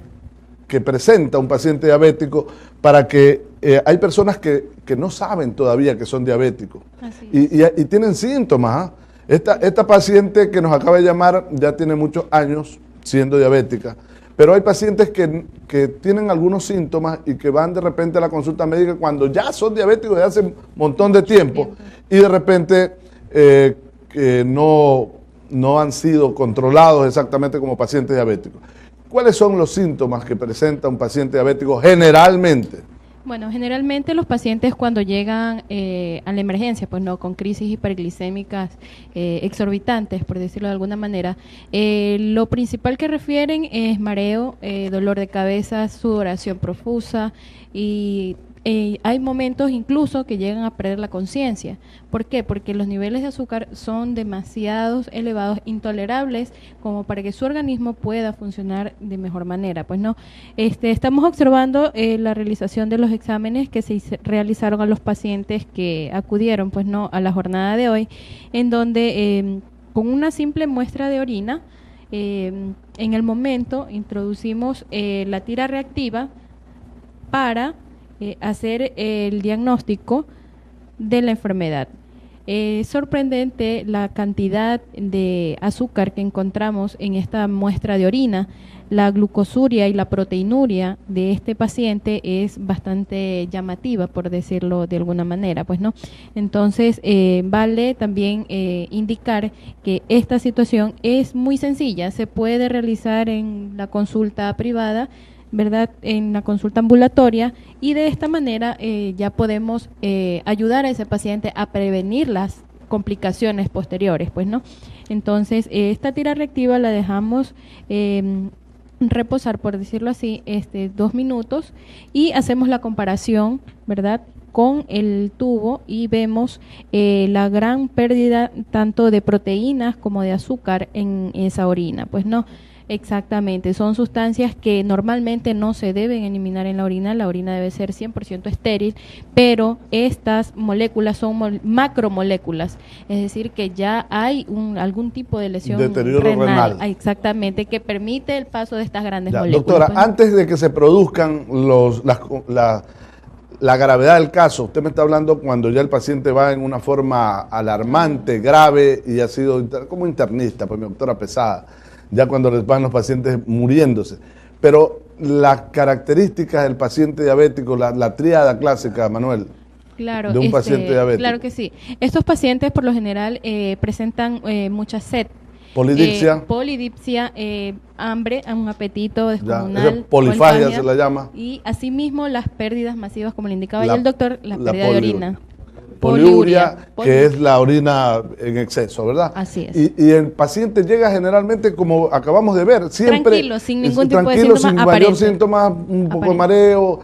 que presenta un paciente diabético, para que hay personas que no saben todavía que son diabéticos y tienen síntomas. Esta paciente que nos acaba de llamar ya tiene muchos años siendo diabética, pero hay pacientes que tienen algunos síntomas y que van de repente a la consulta médica cuando ya son diabéticos desde hace un montón de tiempo y de repente que no han sido controlados exactamente como pacientes diabéticos. ¿Cuáles son los síntomas que presenta un paciente diabético generalmente? Bueno, generalmente los pacientes cuando llegan a la emergencia, pues no, con crisis hiperglicémicas exorbitantes, por decirlo de alguna manera, lo principal que refieren es mareo, dolor de cabeza, sudoración profusa y hay momentos incluso que llegan a perder la conciencia. ¿Por qué? Porque los niveles de azúcar son demasiado elevados, intolerables, como para que su organismo pueda funcionar de mejor manera. Pues no, estamos observando la realización de los exámenes que se realizaron a los pacientes que acudieron, pues no, a la jornada de hoy, en donde con una simple muestra de orina, en el momento introducimos la tira reactiva para hacer el diagnóstico de la enfermedad. Es sorprendente la cantidad de azúcar que encontramos en esta muestra de orina. La glucosuria y la proteinuria de este paciente es bastante llamativa, por decirlo de alguna manera, pues no. Entonces vale también indicar que esta situación es muy sencilla, se puede realizar en la consulta privada, ¿verdad?, en la consulta ambulatoria, y de esta manera ya podemos ayudar a ese paciente a prevenir las complicaciones posteriores, pues no. Entonces esta tira reactiva la dejamos reposar, por decirlo así, 2 minutos, y hacemos la comparación, ¿verdad?, con el tubo, y vemos la gran pérdida tanto de proteínas como de azúcar en esa orina, pues no. Exactamente, son sustancias que normalmente no se deben eliminar en la orina debe ser 100% estéril, pero estas moléculas son macromoléculas, es decir, que ya hay algún tipo de lesión renal. Exactamente, que permite el paso de estas grandes moléculas. Doctora, pues, antes de que se produzcan la gravedad del caso, usted me está hablando cuando ya el paciente va en una forma alarmante, grave, y ha sido como internista, pues mi doctora pesada, ya cuando les van los pacientes muriéndose. Pero las características del paciente diabético, la tríada clásica, Manuel. Claro, de un paciente diabético? Claro que sí. Estos pacientes por lo general presentan mucha sed. Polidipsia. Hambre, un apetito descomunal. Ya, polifagia se la llama. Y asimismo las pérdidas masivas, como le indicaba ya el doctor, la pérdida de orina. Poliuria, que es la orina en exceso, ¿verdad? Así es. Y el paciente llega generalmente, como acabamos de ver, siempre tranquilo, sin ningún tipo de síntoma sin mayor síntoma, un poco de mareo,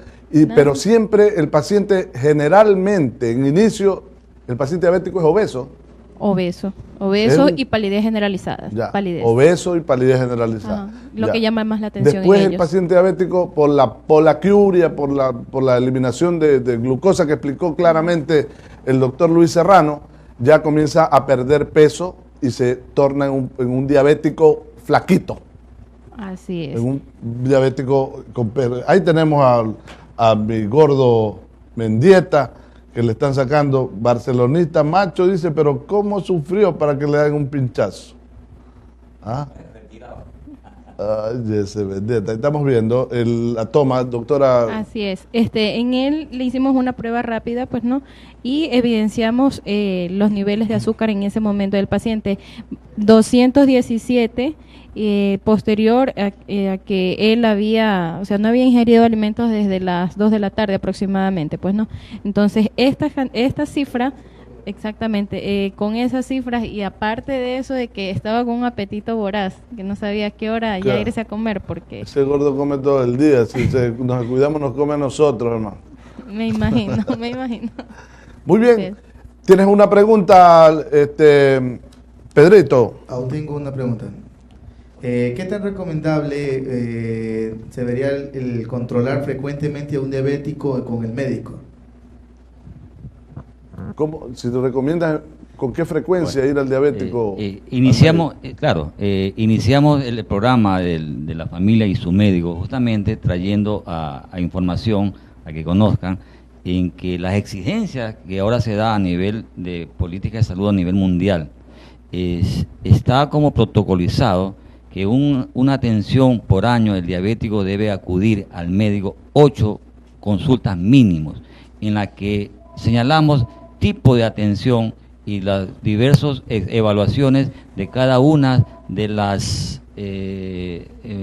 pero siempre el paciente, generalmente, en inicio, el paciente diabético es obeso. Obeso y palidez generalizada. Obeso y palidez generalizada. Ajá, lo que llama más la atención. Después en el ellos. paciente diabético, por la poliuria, por la eliminación de glucosa que explicó claramente el doctor Luis Serrano, ya comienza a perder peso y se torna en un diabético flaquito. Así es. En un diabético ahí tenemos a mi gordo Mendieta, que le están sacando, barcelonista macho, dice, pero ¿cómo sufrió para que le hagan un pinchazo? ¿Ah? Ay, ese Mendieta. Estamos viendo la toma, doctora. Así es. En él le hicimos una prueba rápida, pues no, y evidenciamos los niveles de azúcar en ese momento del paciente. 217, posterior a que él no había ingerido alimentos desde las 2 de la tarde aproximadamente, pues no. Entonces, esta cifra, exactamente, con esas cifras, y aparte de eso de que estaba con un apetito voraz, que no sabía a qué hora ya irse a comer, porque... Ese gordo come todo el día, si nos cuidamos nos come a nosotros, hermano. Me imagino. Muy bien. ¿Tienes una pregunta, Pedrito? Aún tengo una pregunta. ¿Qué tan recomendable se vería el controlar frecuentemente a un diabético con el médico? ¿Cómo? Si te recomiendas, ¿con qué frecuencia ir al diabético? Iniciamos el programa de la familia y su médico, justamente trayendo a información, a que conozcan, en que las exigencias que ahora se da a nivel de política de salud a nivel mundial, está como protocolizado que una atención por año del diabético debe acudir al médico 8 consultas mínimos, en la que señalamos tipo de atención y las diversas evaluaciones de cada una de las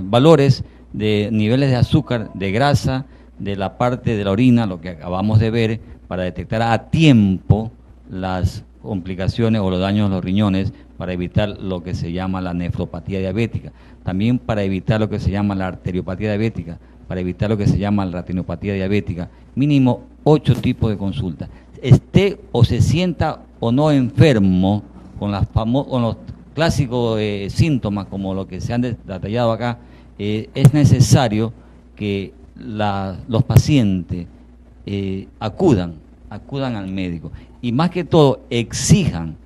valores de niveles de azúcar, de grasa, de la parte de la orina, lo que acabamos de ver, para detectar a tiempo las complicaciones o los daños a los riñones, para evitar lo que se llama la nefropatía diabética, también para evitar lo que se llama la arteriopatía diabética, para evitar lo que se llama la retinopatía diabética. Mínimo 8 tipos de consultas. Esté o se sienta o no enfermo con los clásicos síntomas como lo que se han detallado acá, es necesario que los pacientes acudan al médico, y más que todo exijan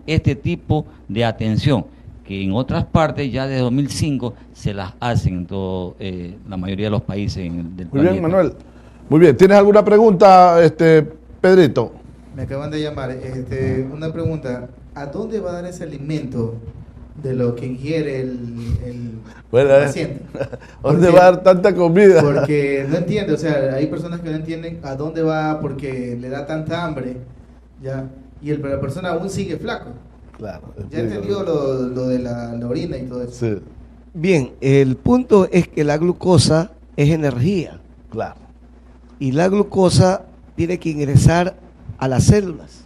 este tipo de atención, que en otras partes ya desde 2005 se las hacen en todo, la mayoría de los países del planeta. Muy bien, Manuel. Muy bien. ¿Tienes alguna pregunta, Pedrito? Me acaban de llamar. Una pregunta. ¿A dónde va a dar ese alimento de lo que ingiere el paciente? ¿Dónde va a dar tanta comida? Porque no entiende, o sea, hay personas que no entienden a dónde va porque le da tanta hambre, ya, y la persona aún sigue flaco. Claro. Ya entendió lo de la orina y todo eso. Sí. Bien, el punto es que la glucosa es energía. Claro. Y la glucosa tiene que ingresar a las células.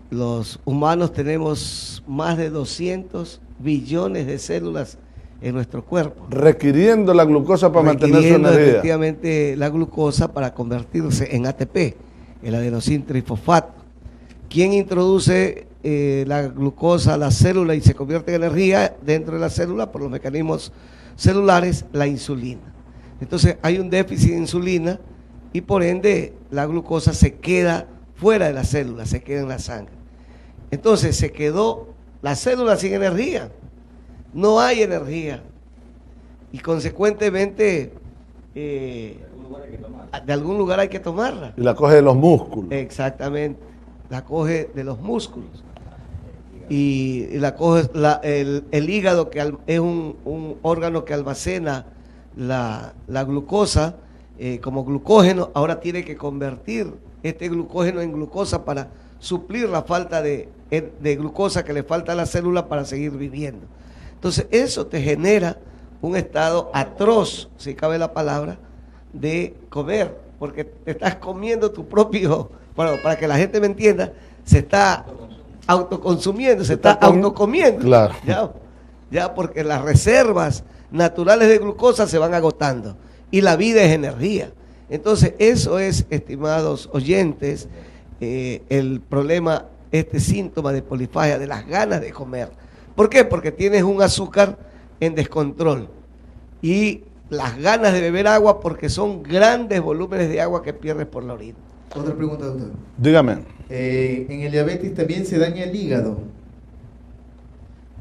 Los humanos tenemos más de 200 billones de células en nuestro cuerpo. Requiriendo la glucosa para mantener su energía. Efectivamente la glucosa para convertirse en ATP, el adenosín trifosfato. ¿Quién introduce la glucosa a la célula y se convierte en energía dentro de la célula por los mecanismos celulares? La insulina. Entonces hay un déficit de insulina y por ende la glucosa se queda fuera de la célula, se queda en la sangre. Entonces se quedó la célula sin energía, no hay energía y consecuentemente de algún lugar hay que tomarla. Y la coge de los músculos. Exactamente, la coge de los músculos y la coge el hígado, que es un órgano que almacena la glucosa como glucógeno. Ahora tiene que convertir este glucógeno en glucosa para suplir la falta de glucosa que le falta a la célula para seguir viviendo. Entonces eso te genera un estado atroz, si cabe la palabra, de comer, porque te estás comiendo tu propio, bueno, para que la gente me entienda, se está autoconsumiendo, se está autocomiendo. Claro. Ya porque las reservas naturales de glucosa se van agotando y la vida es energía. Entonces eso es, estimados oyentes, el problema, este síntoma de polifagia, de las ganas de comer. ¿Por qué? Porque tienes un azúcar en descontrol y las ganas de beber agua, porque son grandes volúmenes de agua que pierdes por la orina. Otra pregunta, doctor. Dígame. ¿En el diabetes también se daña el hígado?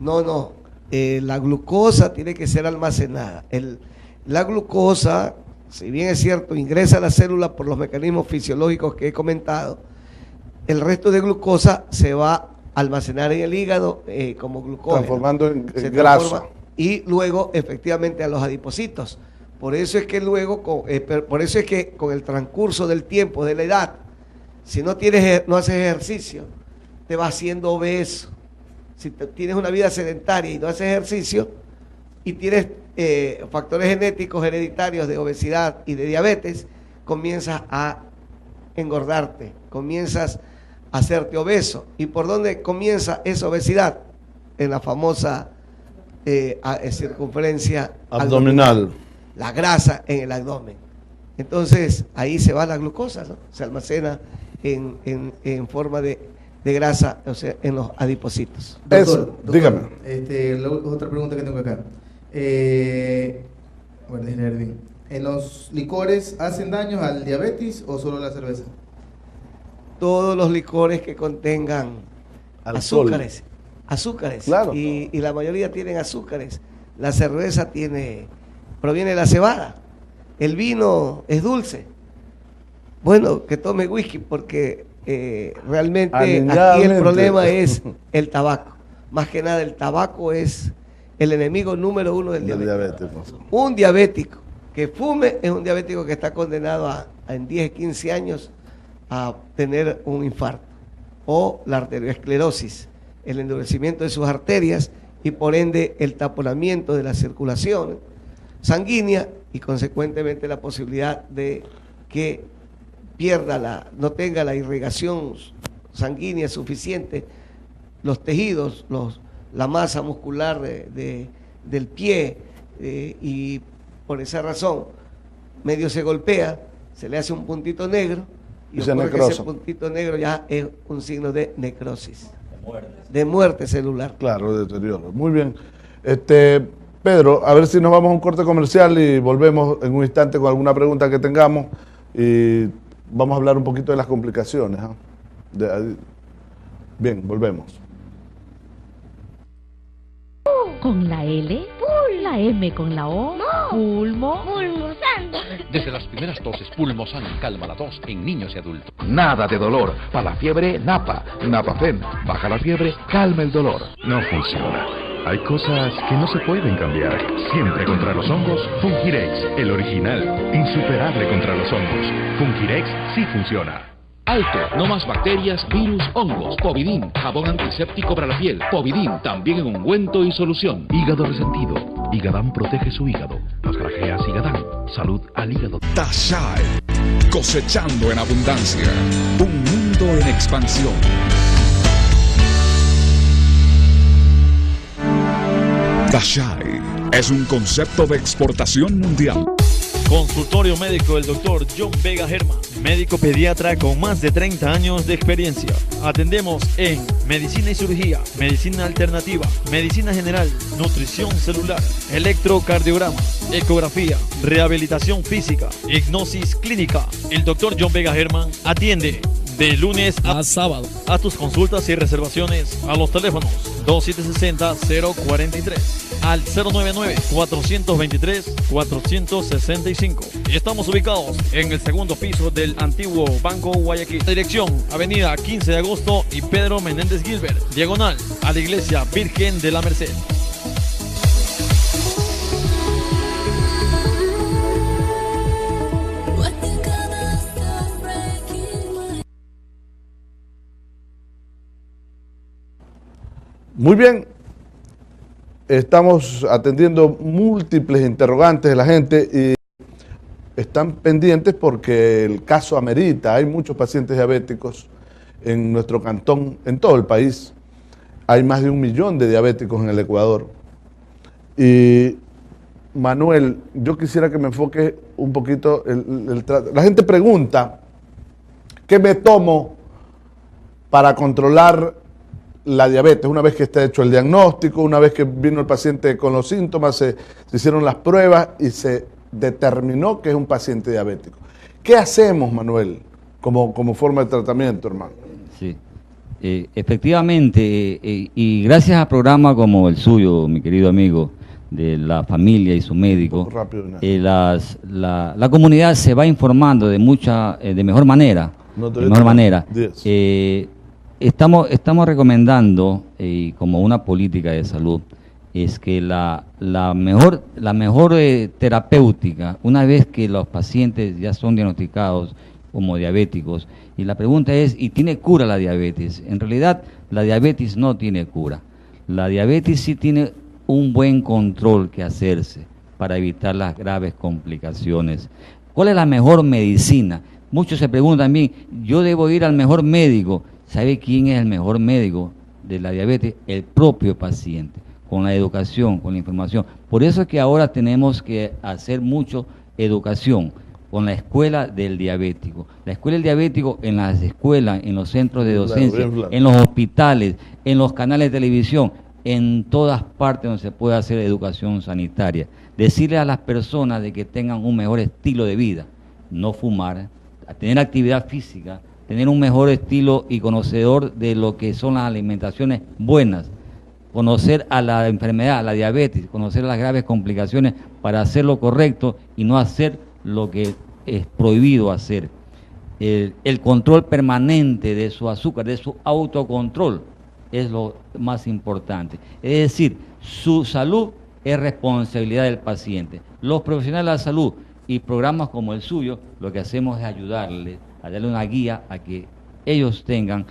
No. La glucosa tiene que ser almacenada. La glucosa, si bien es cierto, ingresa a la célula por los mecanismos fisiológicos que he comentado, el resto de glucosa se va a almacenar en el hígado como glucógeno. Transformando en grasa. Y luego, efectivamente, a los adipocitos. Por eso es que con el transcurso del tiempo, de la edad, si no haces ejercicio, te vas haciendo obeso. Si tienes una vida sedentaria y no haces ejercicio y tienes factores genéticos hereditarios de obesidad y de diabetes, comienzas a engordarte, comienzas a hacerte obeso. ¿Y por dónde comienza esa obesidad? En la famosa circunferencia abdominal. La grasa en el abdomen. Entonces ahí se va la glucosa, ¿no? Se almacena en forma de grasa, o sea, en los adipocitos. Doctor, dígame. Otra pregunta que tengo acá. Bueno, déjenme ver bien. ¿En los licores hacen daño al diabetes o solo la cerveza? Todos los licores que contengan azúcares, claro. Y la mayoría tienen azúcares. La cerveza proviene de la cebada. El vino es dulce. Bueno, que tome whisky, porque realmente aquí el problema es el tabaco. Más que nada, el tabaco es el enemigo número uno del diabetes. Un diabético que fume es un diabético que está condenado en 10, 15 años a tener un infarto o la arteriosclerosis, el endurecimiento de sus arterias y por ende el taponamiento de la circulación sanguínea y consecuentemente la posibilidad de que no tenga la irrigación sanguínea suficiente, los tejidos, la masa muscular del pie, y por esa razón medio se golpea, se le hace un puntito negro y ocurre que ese puntito negro ya es un signo de necrosis, de muerte celular. Claro, deterioro. Muy bien. Pedro, a ver si nos vamos a un corte comercial y volvemos en un instante con alguna pregunta que tengamos y vamos a hablar un poquito de las complicaciones. Bien, volvemos. Con la L, la M con la O, pulmo, pulmosan. Desde las primeras toses, Pulmosan calma la tos en niños y adultos. Nada de dolor. Para la fiebre, Napa. Napafem. Baja la fiebre, calma el dolor. No funciona. Hay cosas que no se pueden cambiar. Siempre contra los hongos, Fungirex, el original. Insuperable contra los hongos. Fungirex sí funciona. Alto, no más bacterias, virus, hongos. Povidin, jabón antiséptico para la piel. Povidin, también en ungüento y solución. Hígado resentido. Igadán protege su hígado. Las grajeas Igadán. Salud al hígado. Tashai, cosechando en abundancia. Un mundo en expansión. Tashai es un concepto de exportación mundial. Consultorio médico del Dr. John Vega Herman, médico pediatra con más de 30 años de experiencia. Atendemos en medicina y cirugía, medicina alternativa, medicina general, nutrición celular, electrocardiograma, ecografía, rehabilitación física, hipnosis clínica. El Dr. John Vega Herman atiende de lunes a sábado. A tus consultas y reservaciones a los teléfonos 2760-043 al 099-423-465. Estamos ubicados en el segundo piso del antiguo Banco Guayaquil. Dirección: Avenida 15 de Agosto y Pedro Menéndez Gilbert, diagonal a la Iglesia Virgen de la Merced. Muy bien, estamos atendiendo múltiples interrogantes de la gente y están pendientes porque el caso amerita. Hay muchos pacientes diabéticos en nuestro cantón, en todo el país. Hay más de 1 millón de diabéticos en el Ecuador. Y Manuel, yo quisiera que me enfoque un poquito la gente pregunta, ¿qué me tomo para controlar la diabetes? Una vez que está hecho el diagnóstico, una vez que vino el paciente con los síntomas, se hicieron las pruebas y se determinó que es un paciente diabético. ¿Qué hacemos, Manuel, como forma de tratamiento, hermano? Sí, efectivamente, y gracias a programas como el suyo, mi querido amigo, de la familia y su médico, la comunidad se va informando de mejor manera. Estamos recomendando, como una política de salud, es que la mejor terapéutica, una vez que los pacientes ya son diagnosticados como diabéticos, y la pregunta es, ¿y tiene cura la diabetes? En realidad, la diabetes no tiene cura. La diabetes sí tiene un buen control que hacerse para evitar las graves complicaciones. ¿Cuál es la mejor medicina? Muchos se preguntan a mí, ¿yo debo ir al mejor médico? ¿Sabe quién es el mejor médico de la diabetes? El propio paciente, con la educación, con la información. Por eso es que ahora tenemos que hacer mucho educación con la escuela del diabético. La escuela del diabético en las escuelas, en los centros de docencia, en los hospitales, en los canales de televisión, en todas partes donde se puede hacer educación sanitaria. Decirle a las personas de que tengan un mejor estilo de vida, no fumar, tener actividad física, tener un mejor estilo y conocedor de lo que son las alimentaciones buenas, conocer a la enfermedad, a la diabetes, conocer las graves complicaciones para hacer lo correcto y no hacer lo que es prohibido hacer. El control permanente de su azúcar, de su autocontrol, es lo más importante. Es decir, su salud es responsabilidad del paciente. Los profesionales de la salud y programas como el suyo, lo que hacemos es ayudarles, a darle una guía a que ellos tengan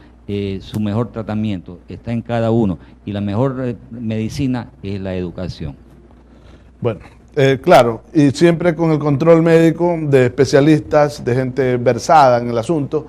su mejor tratamiento. Está en cada uno y la mejor medicina es la educación. Bueno, claro, y siempre con el control médico de especialistas, de gente versada en el asunto,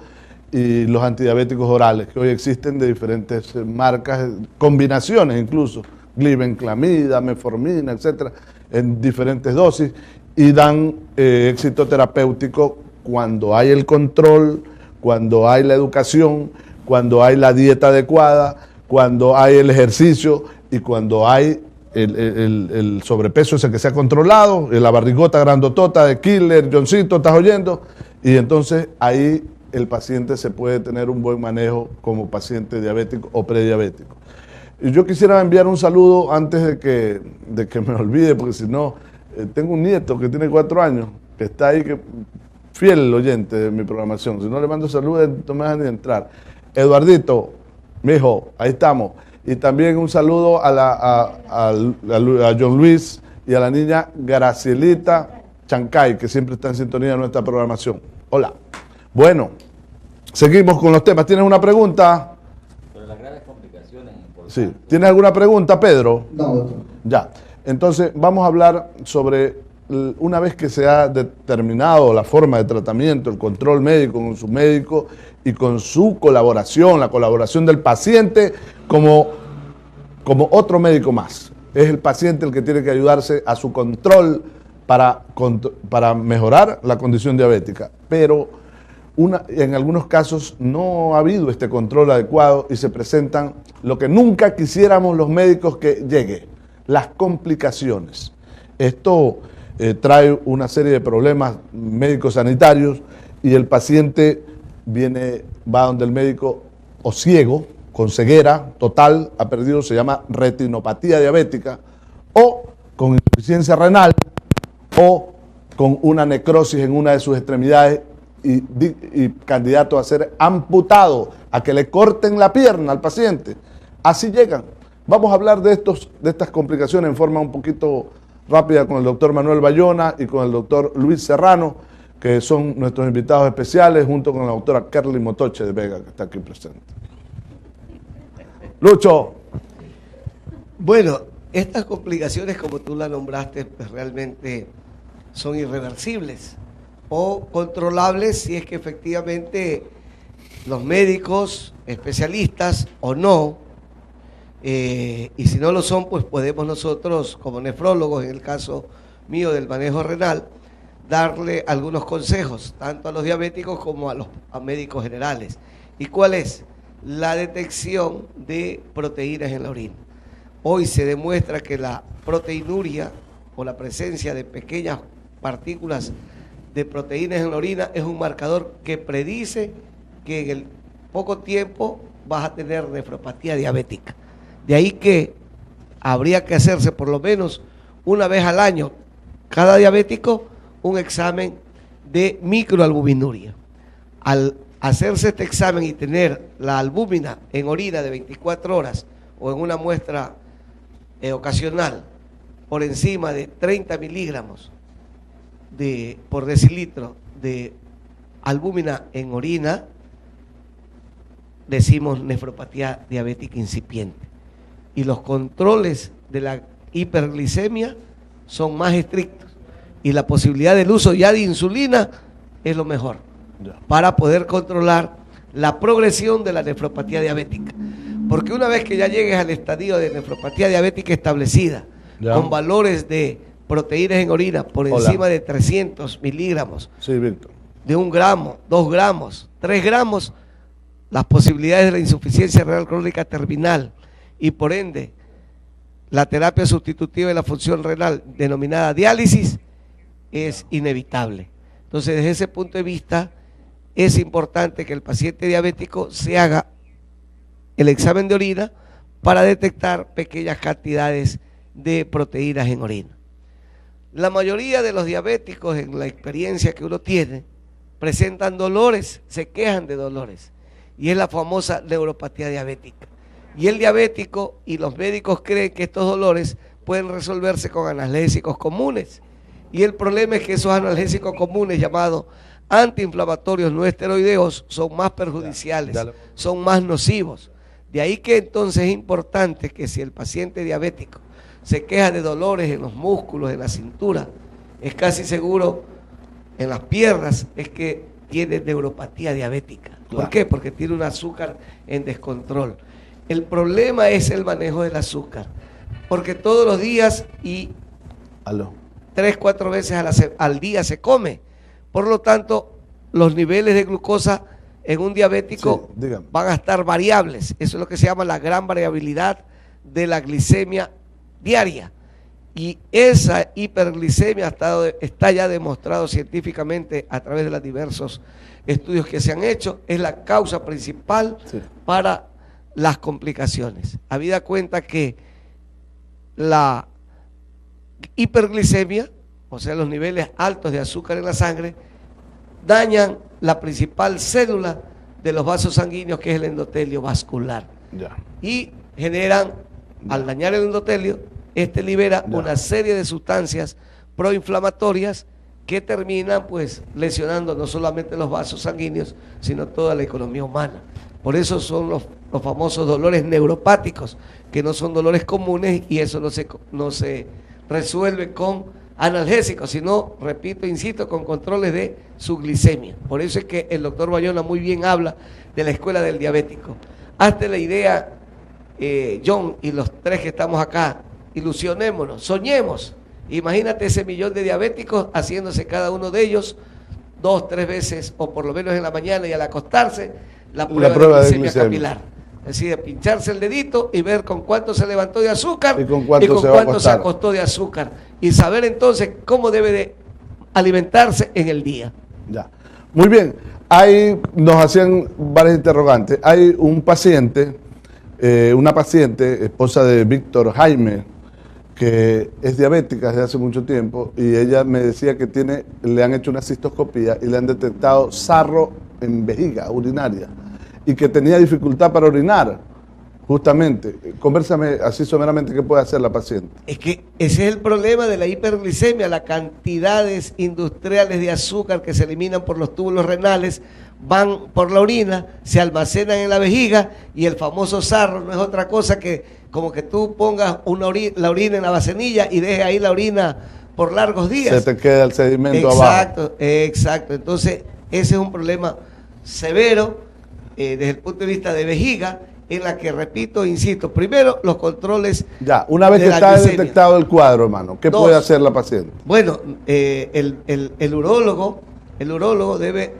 y los antidiabéticos orales que hoy existen de diferentes marcas, combinaciones incluso, glibenclamida, metformina, etcétera, en diferentes dosis, y dan éxito terapéutico cuando hay el control, cuando hay la educación, cuando hay la dieta adecuada, cuando hay el ejercicio y cuando hay el sobrepeso ese que se ha controlado, la barrigota grandotota de Killer, Johncito, ¿estás oyendo? Y entonces ahí el paciente se puede tener un buen manejo como paciente diabético o prediabético. Y yo quisiera enviar un saludo antes de que me olvide, porque si no, tengo un nieto que tiene 4 años, que está ahí, fiel oyente de mi programación. Si no le mando saludos, no me dejan ni entrar. Eduardito, mijo, ahí estamos. Y también un saludo a John Luis y a la niña Gracielita Chancay, que siempre está en sintonía de nuestra programación. Hola. Bueno, seguimos con los temas. ¿Tienes una pregunta? Pero las graves complicaciones importantes. Sí. ¿Tienes alguna pregunta, Pedro? No, doctor. Ya. Entonces, vamos a hablar sobre, una vez que se ha determinado la forma de tratamiento, el control médico con su médico y con su colaboración, la colaboración del paciente como otro médico más. Es el paciente el que tiene que ayudarse a su control para mejorar la condición diabética. Pero en algunos casos no ha habido este control adecuado y se presentan lo que nunca quisiéramos los médicos que llegue, las complicaciones. Esto trae una serie de problemas médicos sanitarios y el paciente va donde el médico o ciego, con ceguera total, ha perdido, se llama retinopatía diabética, o con insuficiencia renal, o con una necrosis en una de sus extremidades y candidato a ser amputado, a que le corten la pierna al paciente. Así llegan. Vamos a hablar de estas complicaciones en forma un poquito rápida con el doctor Manuel Bayona y con el doctor Luis Serrano, que son nuestros invitados especiales, junto con la doctora Kerly Motoche de Vega, que está aquí presente. Lucho. Bueno, estas complicaciones, como tú las nombraste, pues realmente son irreversibles o controlables si es que efectivamente los médicos, especialistas o no, y si no lo son, pues podemos nosotros, como nefrólogos, en el caso mío del manejo renal, darle algunos consejos, tanto a los diabéticos como a los médicos generales. ¿Y cuál es? La detección de proteínas en la orina. Hoy se demuestra que la proteinuria o la presencia de pequeñas partículas de proteínas en la orina es un marcador que predice que en el poco tiempo vas a tener nefropatía diabética. De ahí que habría que hacerse por lo menos una vez al año, cada diabético, un examen de microalbuminuria. Al hacerse este examen y tener la albúmina en orina de 24 horas o en una muestra ocasional por encima de 30 miligramos por decilitro de albúmina en orina, decimos nefropatía diabética incipiente. Y los controles de la hiperglicemia son más estrictos y la posibilidad del uso ya de insulina es lo mejor para poder controlar la progresión de la nefropatía diabética. Porque una vez que ya llegues al estadio de nefropatía diabética establecida, con valores de proteínas en orina por encima de 300 miligramos, de 1 gramo, 2 gramos, 3 gramos, las posibilidades de la insuficiencia renal crónica terminal y por ende la terapia sustitutiva de la función renal denominada diálisis es inevitable. Entonces, desde ese punto de vista, es importante que el paciente diabético se haga el examen de orina para detectar pequeñas cantidades de proteínas en orina. La mayoría de los diabéticos, en la experiencia que uno tiene, presentan dolores, se quejan de dolores, y es la famosa neuropatía diabética. Y el diabético y los médicos creen que estos dolores pueden resolverse con analgésicos comunes. Y el problema es que esos analgésicos comunes llamados antiinflamatorios no esteroideos son más perjudiciales, son más nocivos. De ahí que entonces es importante que si el paciente diabético se queja de dolores en los músculos, en la cintura, es casi seguro en las piernas, es que tiene neuropatía diabética. ¿Por qué? Porque tiene un azúcar en descontrol. El problema es el manejo del azúcar, porque todos los días y 3-4 veces al día se come. Por lo tanto, los niveles de glucosa en un diabético van a estar variables. Eso es lo que se llama la gran variabilidad de la glicemia diaria. Y esa hiperglicemia está ya demostrado científicamente a través de los diversos estudios que se han hecho, es la causa principal para las complicaciones. Habida cuenta que la hiperglicemia, o sea, los niveles altos de azúcar en la sangre, dañan la principal célula de los vasos sanguíneos, que es el endotelio vascular. Y generan, al dañar el endotelio, libera una serie de sustancias proinflamatorias que terminan pues lesionando no solamente los vasos sanguíneos, sino toda la economía humana. Por eso son los famosos dolores neuropáticos, que no son dolores comunes, y eso no se resuelve con analgésicos, sino, repito, insisto, con controles de su glicemia. Por eso es que el doctor Bayona muy bien habla de la escuela del diabético. Hazte la idea, John, y los tres que estamos acá, ilusionémonos, soñemos. Imagínate ese millón de diabéticos haciéndose cada uno de ellos 2-3 veces, o por lo menos en la mañana y al acostarse, la prueba de glicemia capilar. Es decir, pincharse el dedito y ver con cuánto se levantó de azúcar y con cuánto se acostó de azúcar. Y saber entonces cómo debe de alimentarse en el día. Ya. Muy bien. Nos hacían varias interrogantes. Hay un paciente, una paciente, esposa de Víctor Jaime, que es diabética desde hace mucho tiempo, y ella me decía que le han hecho una cistoscopía y le han detectado sarro en vejiga urinaria y que tenía dificultad para orinar, justamente. Convérsame así someramente qué puede hacer la paciente. Es que ese es el problema de la hiperglicemia, las cantidades industriales de azúcar que se eliminan por los túbulos renales, van por la orina, se almacenan en la vejiga, y el famoso sarro no es otra cosa que como que tú pongas la orina en la vasenilla y dejes ahí la orina por largos días. Se te queda el sedimento abajo. Exacto. Entonces, ese es un problema severo desde el punto de vista de vejiga, en la que, repito, insisto, primero los controles. Ya, una vez que está detectado el cuadro, hermano, ¿qué puede hacer la paciente? Bueno, el urólogo debe,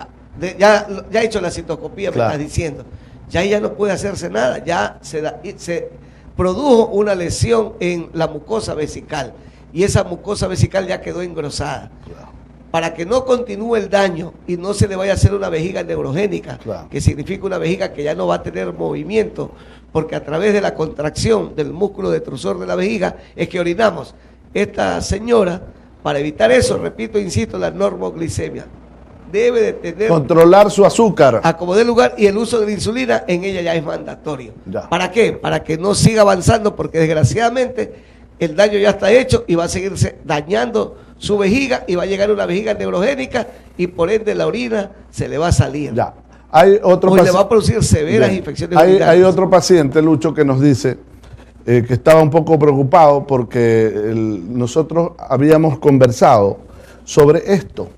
ya ha hecho la citoscopía, claro. Me estás diciendo, ya no puede hacerse nada, ya se produjo una lesión en la mucosa vesical y esa mucosa vesical ya quedó engrosada. Claro. Para que no continúe el daño y no se le vaya a hacer una vejiga neurogénica, claro, que significa una vejiga que ya no va a tener movimiento, porque a través de la contracción del músculo detrusor de la vejiga es que orinamos. Esta señora, para evitar eso, repito, insisto, la normoglicemia, debe de tener... Controlar su azúcar. A como dé lugar, y el uso de la insulina en ella ya es mandatorio. Ya. ¿Para qué? Para que no siga avanzando, porque desgraciadamente el daño ya está hecho y va a seguirse dañando su vejiga y va a llegar una vejiga neurogénica y por ende la orina se le va a salir. Ya. Hay otro le va a producir severas infecciones urinarias. Hay otro paciente, Lucho, que nos dice que estaba un poco preocupado porque nosotros habíamos conversado sobre esto,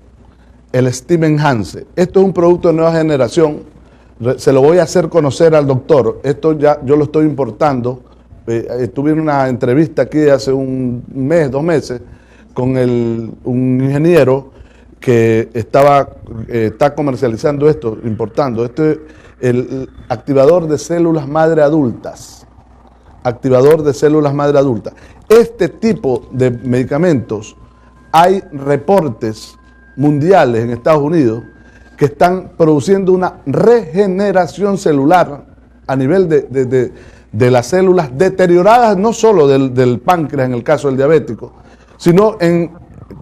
el Steam Enhance. Esto es un producto de nueva generación, se lo voy a hacer conocer al doctor. Esto ya yo lo estoy importando. Estuve en una entrevista aquí hace un mes, 2 meses, con un ingeniero que está comercializando esto, importando. Este es el activador de células madre adultas. Activador de células madre adultas. Este tipo de medicamentos, hay reportes mundiales en Estados Unidos que están produciendo una regeneración celular a nivel de las células deterioradas, no solo del páncreas en el caso del diabético, sino en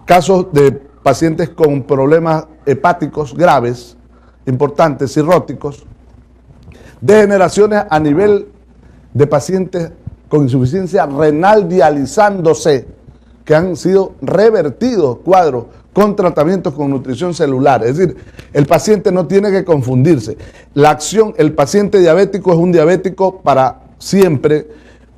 casos de pacientes con problemas hepáticos graves, importantes, cirróticos, degeneraciones a nivel de pacientes con insuficiencia renal dializándose, que han sido revertidos cuadros con tratamientos con nutrición celular. Es decir, el paciente no tiene que confundirse. El paciente diabético es un diabético para siempre,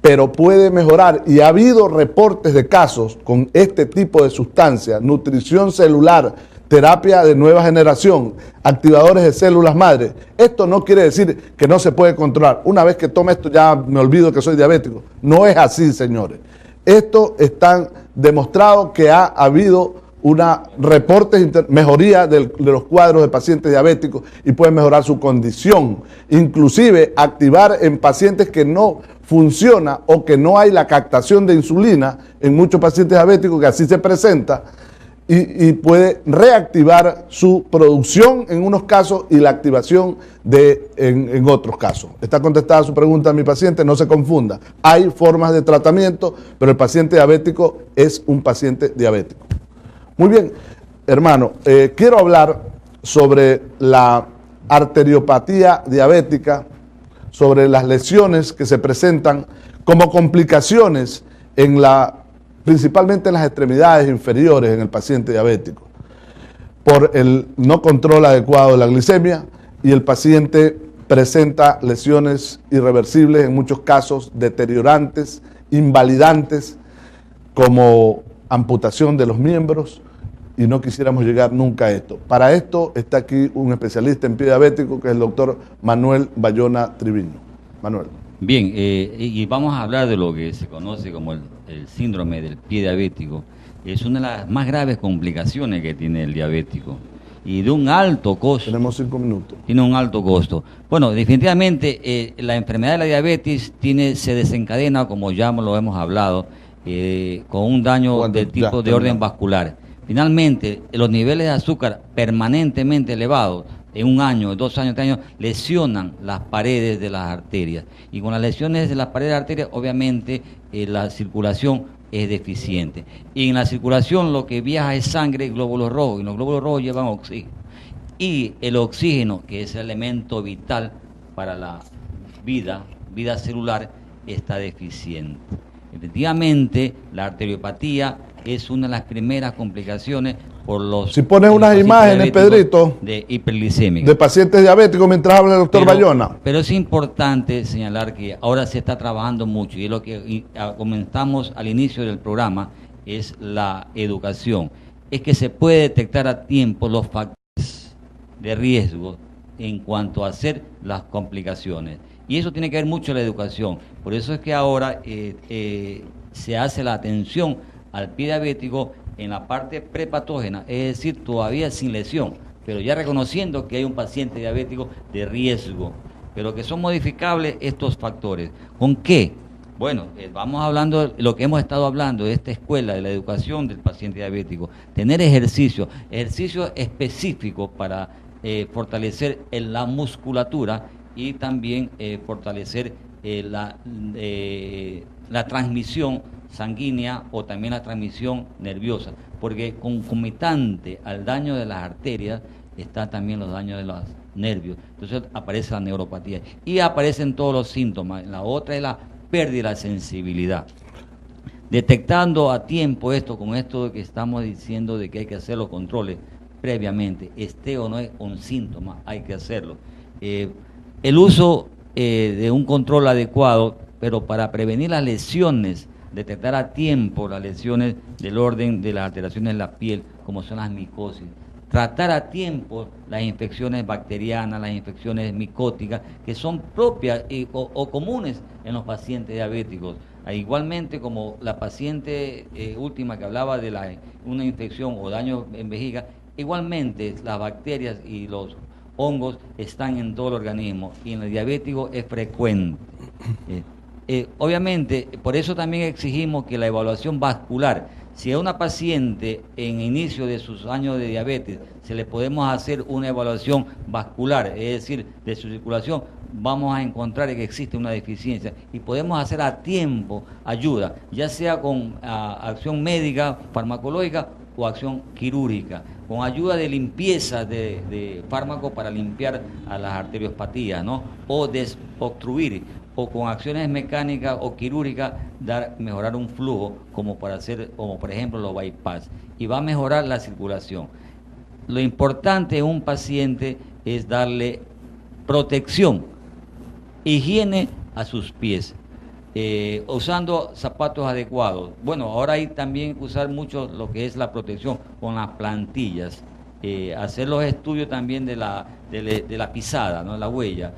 pero puede mejorar, y ha habido reportes de casos con este tipo de sustancias, nutrición celular, terapia de nueva generación, activadores de células madre. Esto no quiere decir que no se puede controlar. Una vez que tome esto ya me olvido que soy diabético. No es así, señores. Esto está demostrado que ha habido mejoría de los cuadros de pacientes diabéticos y puede mejorar su condición. Inclusive activar en pacientes que no funciona o que no hay la captación de insulina en muchos pacientes diabéticos, que así se presenta, y puede reactivar su producción en unos casos y la activación en otros casos. Está contestada su pregunta, mi paciente, no se confunda. Hay formas de tratamiento, pero el paciente diabético es un paciente diabético. Muy bien, hermano, quiero hablar sobre la arteriopatía diabética, sobre las lesiones que se presentan como complicaciones principalmente en las extremidades inferiores en el paciente diabético, por el no control adecuado de la glicemia, y el paciente presenta lesiones irreversibles, en muchos casos deteriorantes, invalidantes, como amputación de los miembros, y no quisiéramos llegar nunca a esto. Para esto está aquí un especialista en pie diabético, que es el doctor Manuel Bayona Triviño. Manuel. Bien, y vamos a hablar de lo que se conoce como el síndrome del pie diabético. Es una de las más graves complicaciones que tiene el diabético y de un alto costo. Tenemos 5 minutos. Tiene un alto costo. Bueno, definitivamente la enfermedad de la diabetes se desencadena, como ya lo hemos hablado, con un daño del tipo de orden vascular. Finalmente, los niveles de azúcar permanentemente elevados, en 1 año, 2 años, 3 años, lesionan las paredes de las arterias. Y con las lesiones de las paredes de las arterias, obviamente, la circulación es deficiente. Y en la circulación lo que viaja es sangre y glóbulos rojos, y los glóbulos rojos llevan oxígeno. Y el oxígeno, que es el elemento vital para la vida celular, está deficiente. Efectivamente, la arteriopatía es una de las primeras complicaciones por los... Si pones unas imágenes, Pedrito, de hiperglicémica. De pacientes diabéticos mientras habla el doctor Bayona. Pero es importante señalar que ahora se está trabajando mucho y es lo que comentamos al inicio del programa, es la educación. Es que se puede detectar a tiempo los factores de riesgo en cuanto a hacer las complicaciones. Y eso tiene que ver mucho la educación. Por eso es que ahora se hace la atención al pie diabético en la parte prepatógena, es decir, todavía sin lesión, pero ya reconociendo que hay un paciente diabético de riesgo, pero que son modificables estos factores. ¿Con qué? Bueno, vamos hablando de lo que hemos estado hablando de esta escuela, de la educación del paciente diabético, tener ejercicio específico para fortalecer la musculatura y también fortalecer la transmisión sanguínea o también la transmisión nerviosa, porque concomitante al daño de las arterias está también los daños de los nervios. Entonces aparece la neuropatía y aparecen todos los síntomas. La otra es la pérdida de la sensibilidad. Detectando a tiempo esto, con esto que estamos diciendo de que hay que hacer los controles previamente, esté o no es un síntoma, hay que hacerlo. El uso de un control adecuado, pero para prevenir las lesiones, detectar a tiempo las lesiones del orden de las alteraciones de la piel, como son las micosis, tratar a tiempo las infecciones bacterianas, las infecciones micóticas, que son propias o comunes en los pacientes diabéticos. Igualmente como la paciente última que hablaba de una infección o daño en vejiga, igualmente las bacterias y los hongos están en todo el organismo y en el diabético es frecuente. Obviamente, por eso también exigimos que la evaluación vascular, si a una paciente en inicio de sus años de diabetes se le podemos hacer una evaluación vascular, es decir, de su circulación, vamos a encontrar que existe una deficiencia y podemos hacer a tiempo ayuda, ya sea con acción médica, farmacológica o acción quirúrgica, con ayuda de limpieza de fármacos para limpiar a las arteriopatías, ¿no? O desobstruir, o con acciones mecánicas o quirúrgicas mejorar un flujo, como por ejemplo los bypass, y va a mejorar la circulación. Lo importante en un paciente es darle protección, higiene a sus pies, usando zapatos adecuados. Bueno, ahora hay también que usar mucho lo que es la protección con las plantillas, hacer los estudios también de la pisada, ¿no? La huella,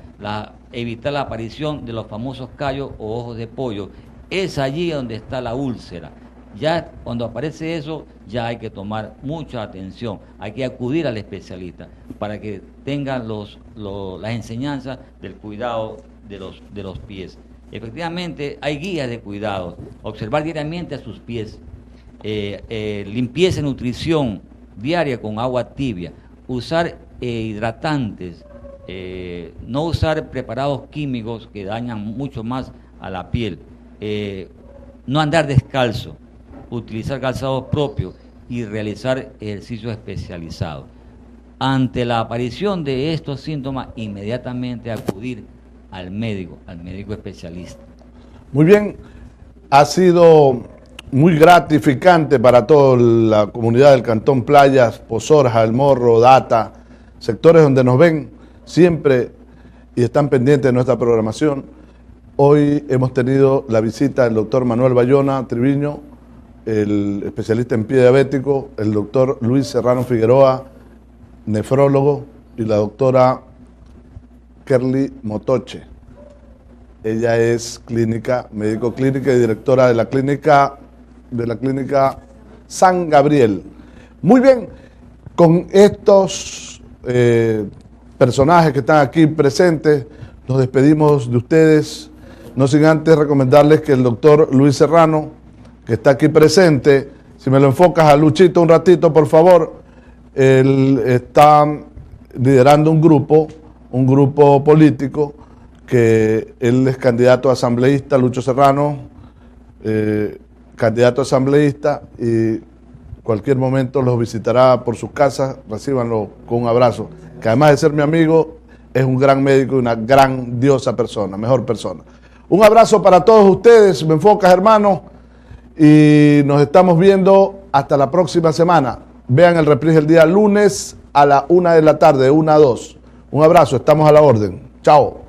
evitar la aparición de los famosos callos o ojos de pollo. Es allí donde está la úlcera. Ya cuando aparece eso, ya hay que tomar mucha atención, hay que acudir al especialista para que tengan las enseñanzas del cuidado de los pies. Efectivamente, hay guías de cuidado, observar diariamente a sus pies, limpieza y nutrición diaria con agua tibia, usar hidratantes, no usar preparados químicos que dañan mucho más a la piel, no andar descalzo, utilizar calzados propios y realizar ejercicios especializados. Ante la aparición de estos síntomas, inmediatamente acudir al médico especialista. Muy bien, ha sido muy gratificante para toda la comunidad del Cantón Playas, Pozorja, El Morro, Data, sectores donde nos ven siempre y están pendientes de nuestra programación. Hoy hemos tenido la visita del doctor Manuel Bayona Triviño, el especialista en pie diabético, el doctor Luis Serrano Figueroa, nefrólogo, y la doctora Kerly Motoche. Ella es médico clínica y directora de la clínica San Gabriel. Muy bien, con estos personajes que están aquí presentes, nos despedimos de ustedes, no sin antes recomendarles que el doctor Luis Serrano, que está aquí presente, si me lo enfocas a Luchito un ratito, por favor, él está liderando un grupo político, que él es candidato a asambleísta, Lucho Serrano, candidato a asambleísta, y cualquier momento los visitará por sus casas, recíbanlo con un abrazo, que además de ser mi amigo, es un gran médico y una grandiosa persona, mejor persona. Un abrazo para todos ustedes, me enfocas, hermano, y nos estamos viendo hasta la próxima semana. Vean el reprise el día lunes a la 1 de la tarde, de 1 a 2. Un abrazo, estamos a la orden. Chao.